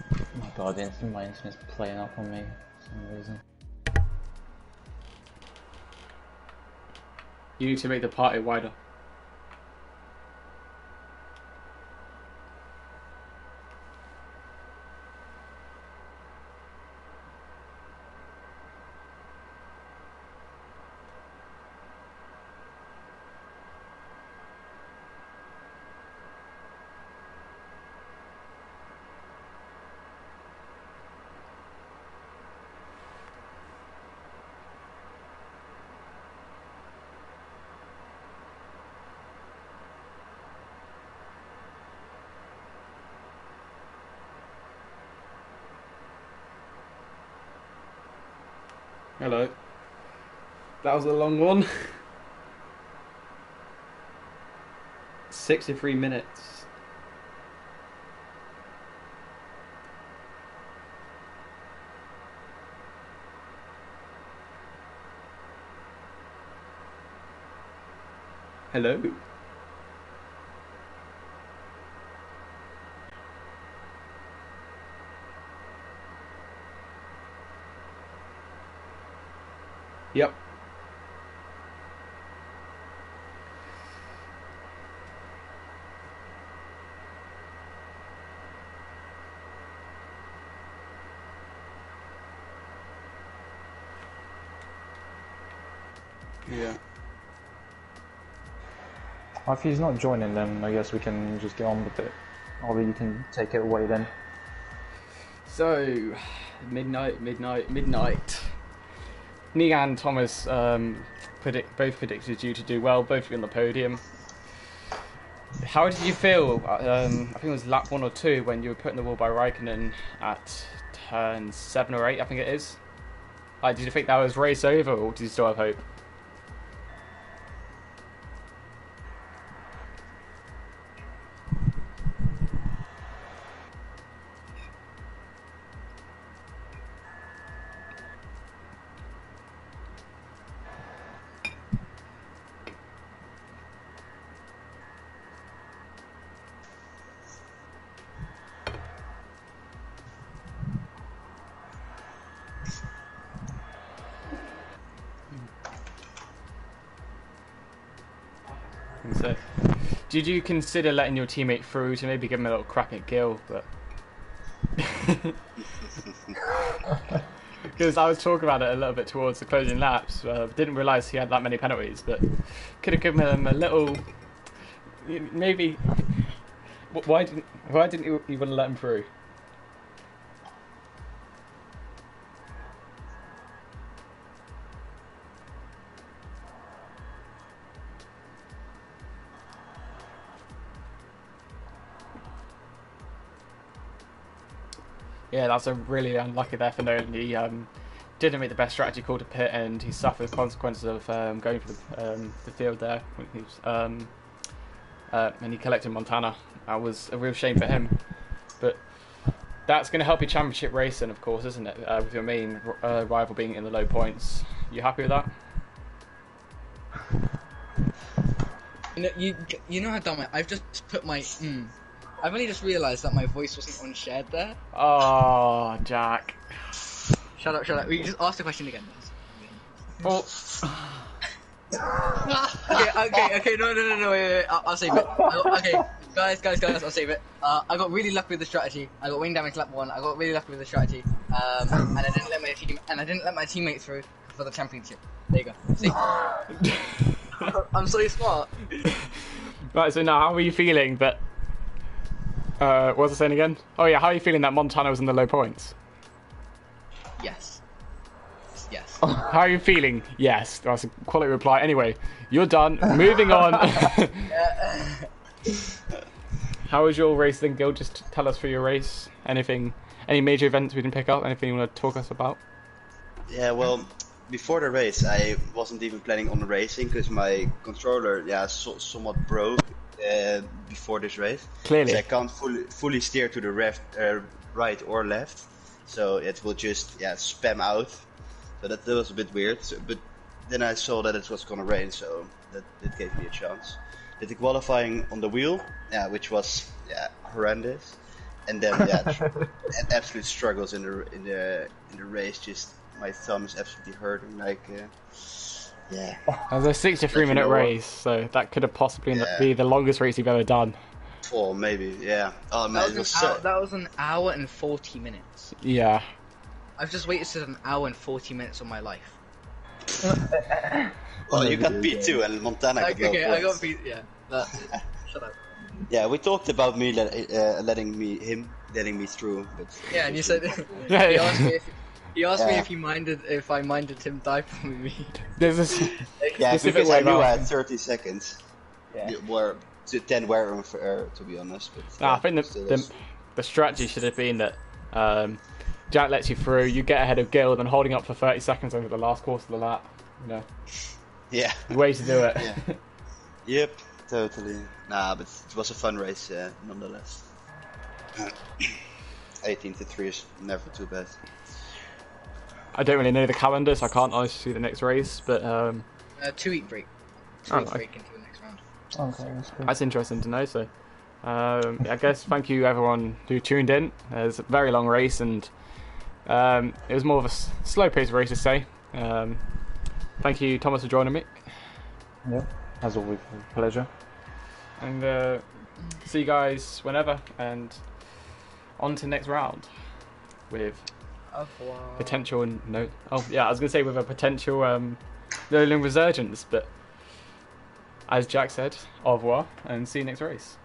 Oh my god, my internet's playing up on me for some reason. You need to make the party wider. Hello. That was a long one. 63 minutes. Hello. Yep. Yeah. Well, if he's not joining, then I guess we can just get on with it. Or you can take it away then. So, midnight. Nee and Thomas both predicted you to do well, both of you on the podium. How did you feel, I think it was lap 1 or 2, when you were put in the wall by Raikkonen at turn 7 or 8, I think it is? Like, did you think that was race over, or did you still have hope? And so, did you consider letting your teammate through to maybe give him a little crack at Gil? But because I was talking about it a little bit towards the closing laps, didn't realise he had that many penalties, but could have given him a little. Maybe. Why didn't you want to let him through? Yeah, that's a really unlucky there for Nolan. He didn't make the best strategy call to pit, and he suffered the consequences of going for the field there. And he collected Montana. That was a real shame for him. But that's going to help your championship racing, of course, isn't it? With your main rival being in the low points. You happy with that? You know how dumb I've just put my I've only just realised that my voice wasn't on shared there. Oh, Jack. Shut up. We just ask the question again. Well, okay, no, wait, I'll save it. Okay, guys, I'll save it. I got really lucky with the strategy. I got wing damage lap 1. I got really lucky with the strategy. And I didn't let my teammate through for the championship. There you go. See? I'm so smart. Right, so now how are you feeling that... what was I saying again? Oh yeah, how are you feeling that Montana was in the low points? Yes. How are you feeling? Yes, that's a quality reply. Anyway, you're done. Moving on. How was your race then, Gil? Just tell us for your race. Any major events we can pick up? Anything you want to talk us about? Yeah, well, before the race, I wasn't even planning on racing because my controller, somewhat broke before this race. Clearly, so I can't fully steer to the right or left, so it will just spam out. So that was a bit weird. But then I saw that it was gonna rain, so that gave me a chance. Did the qualifying on the wheel, which was horrendous, and then absolute struggles in the race. Just my thumb is absolutely hurting. It was a 63-minute race, so that could have possibly be the longest race you've ever done. Or maybe, yeah. Oh man, that was an hour and 40 minutes. Yeah. I've just wasted an hour and 40 minutes of my life. Well, you got P2 and Montana got okay, I got P2, yeah. Shut up. Yeah, we talked about me letting me through, but yeah, and you said he asked me if I minded him diving me. There's this because I knew I had 30 seconds. Yeah. Were 10 were unfair, to be honest. But I think the strategy should have been that Jack lets you through, you get ahead of Gil, then holding up for 30 seconds over the last quarter of the lap. You know. Yeah. Way to do it. Yeah. Yep, totally. Nah, but it was a fun race, nonetheless. 18-3 is never too bad. I don't really know the calendar, so I can't honestly see the next race, but 2-week break. 2-week break into the next round. Okay, that's good. That's interesting to know. So, I guess thank you everyone who tuned in. It was a very long race, and it was more of a slow-paced race to say. Thank you, Thomas, for joining me. Yeah, as always, a pleasure. And see you guys whenever, and on to the next round with potential no. Oh yeah, I was gonna say with a potential Nolan resurgence, but as Jack said, au revoir, and see you next race.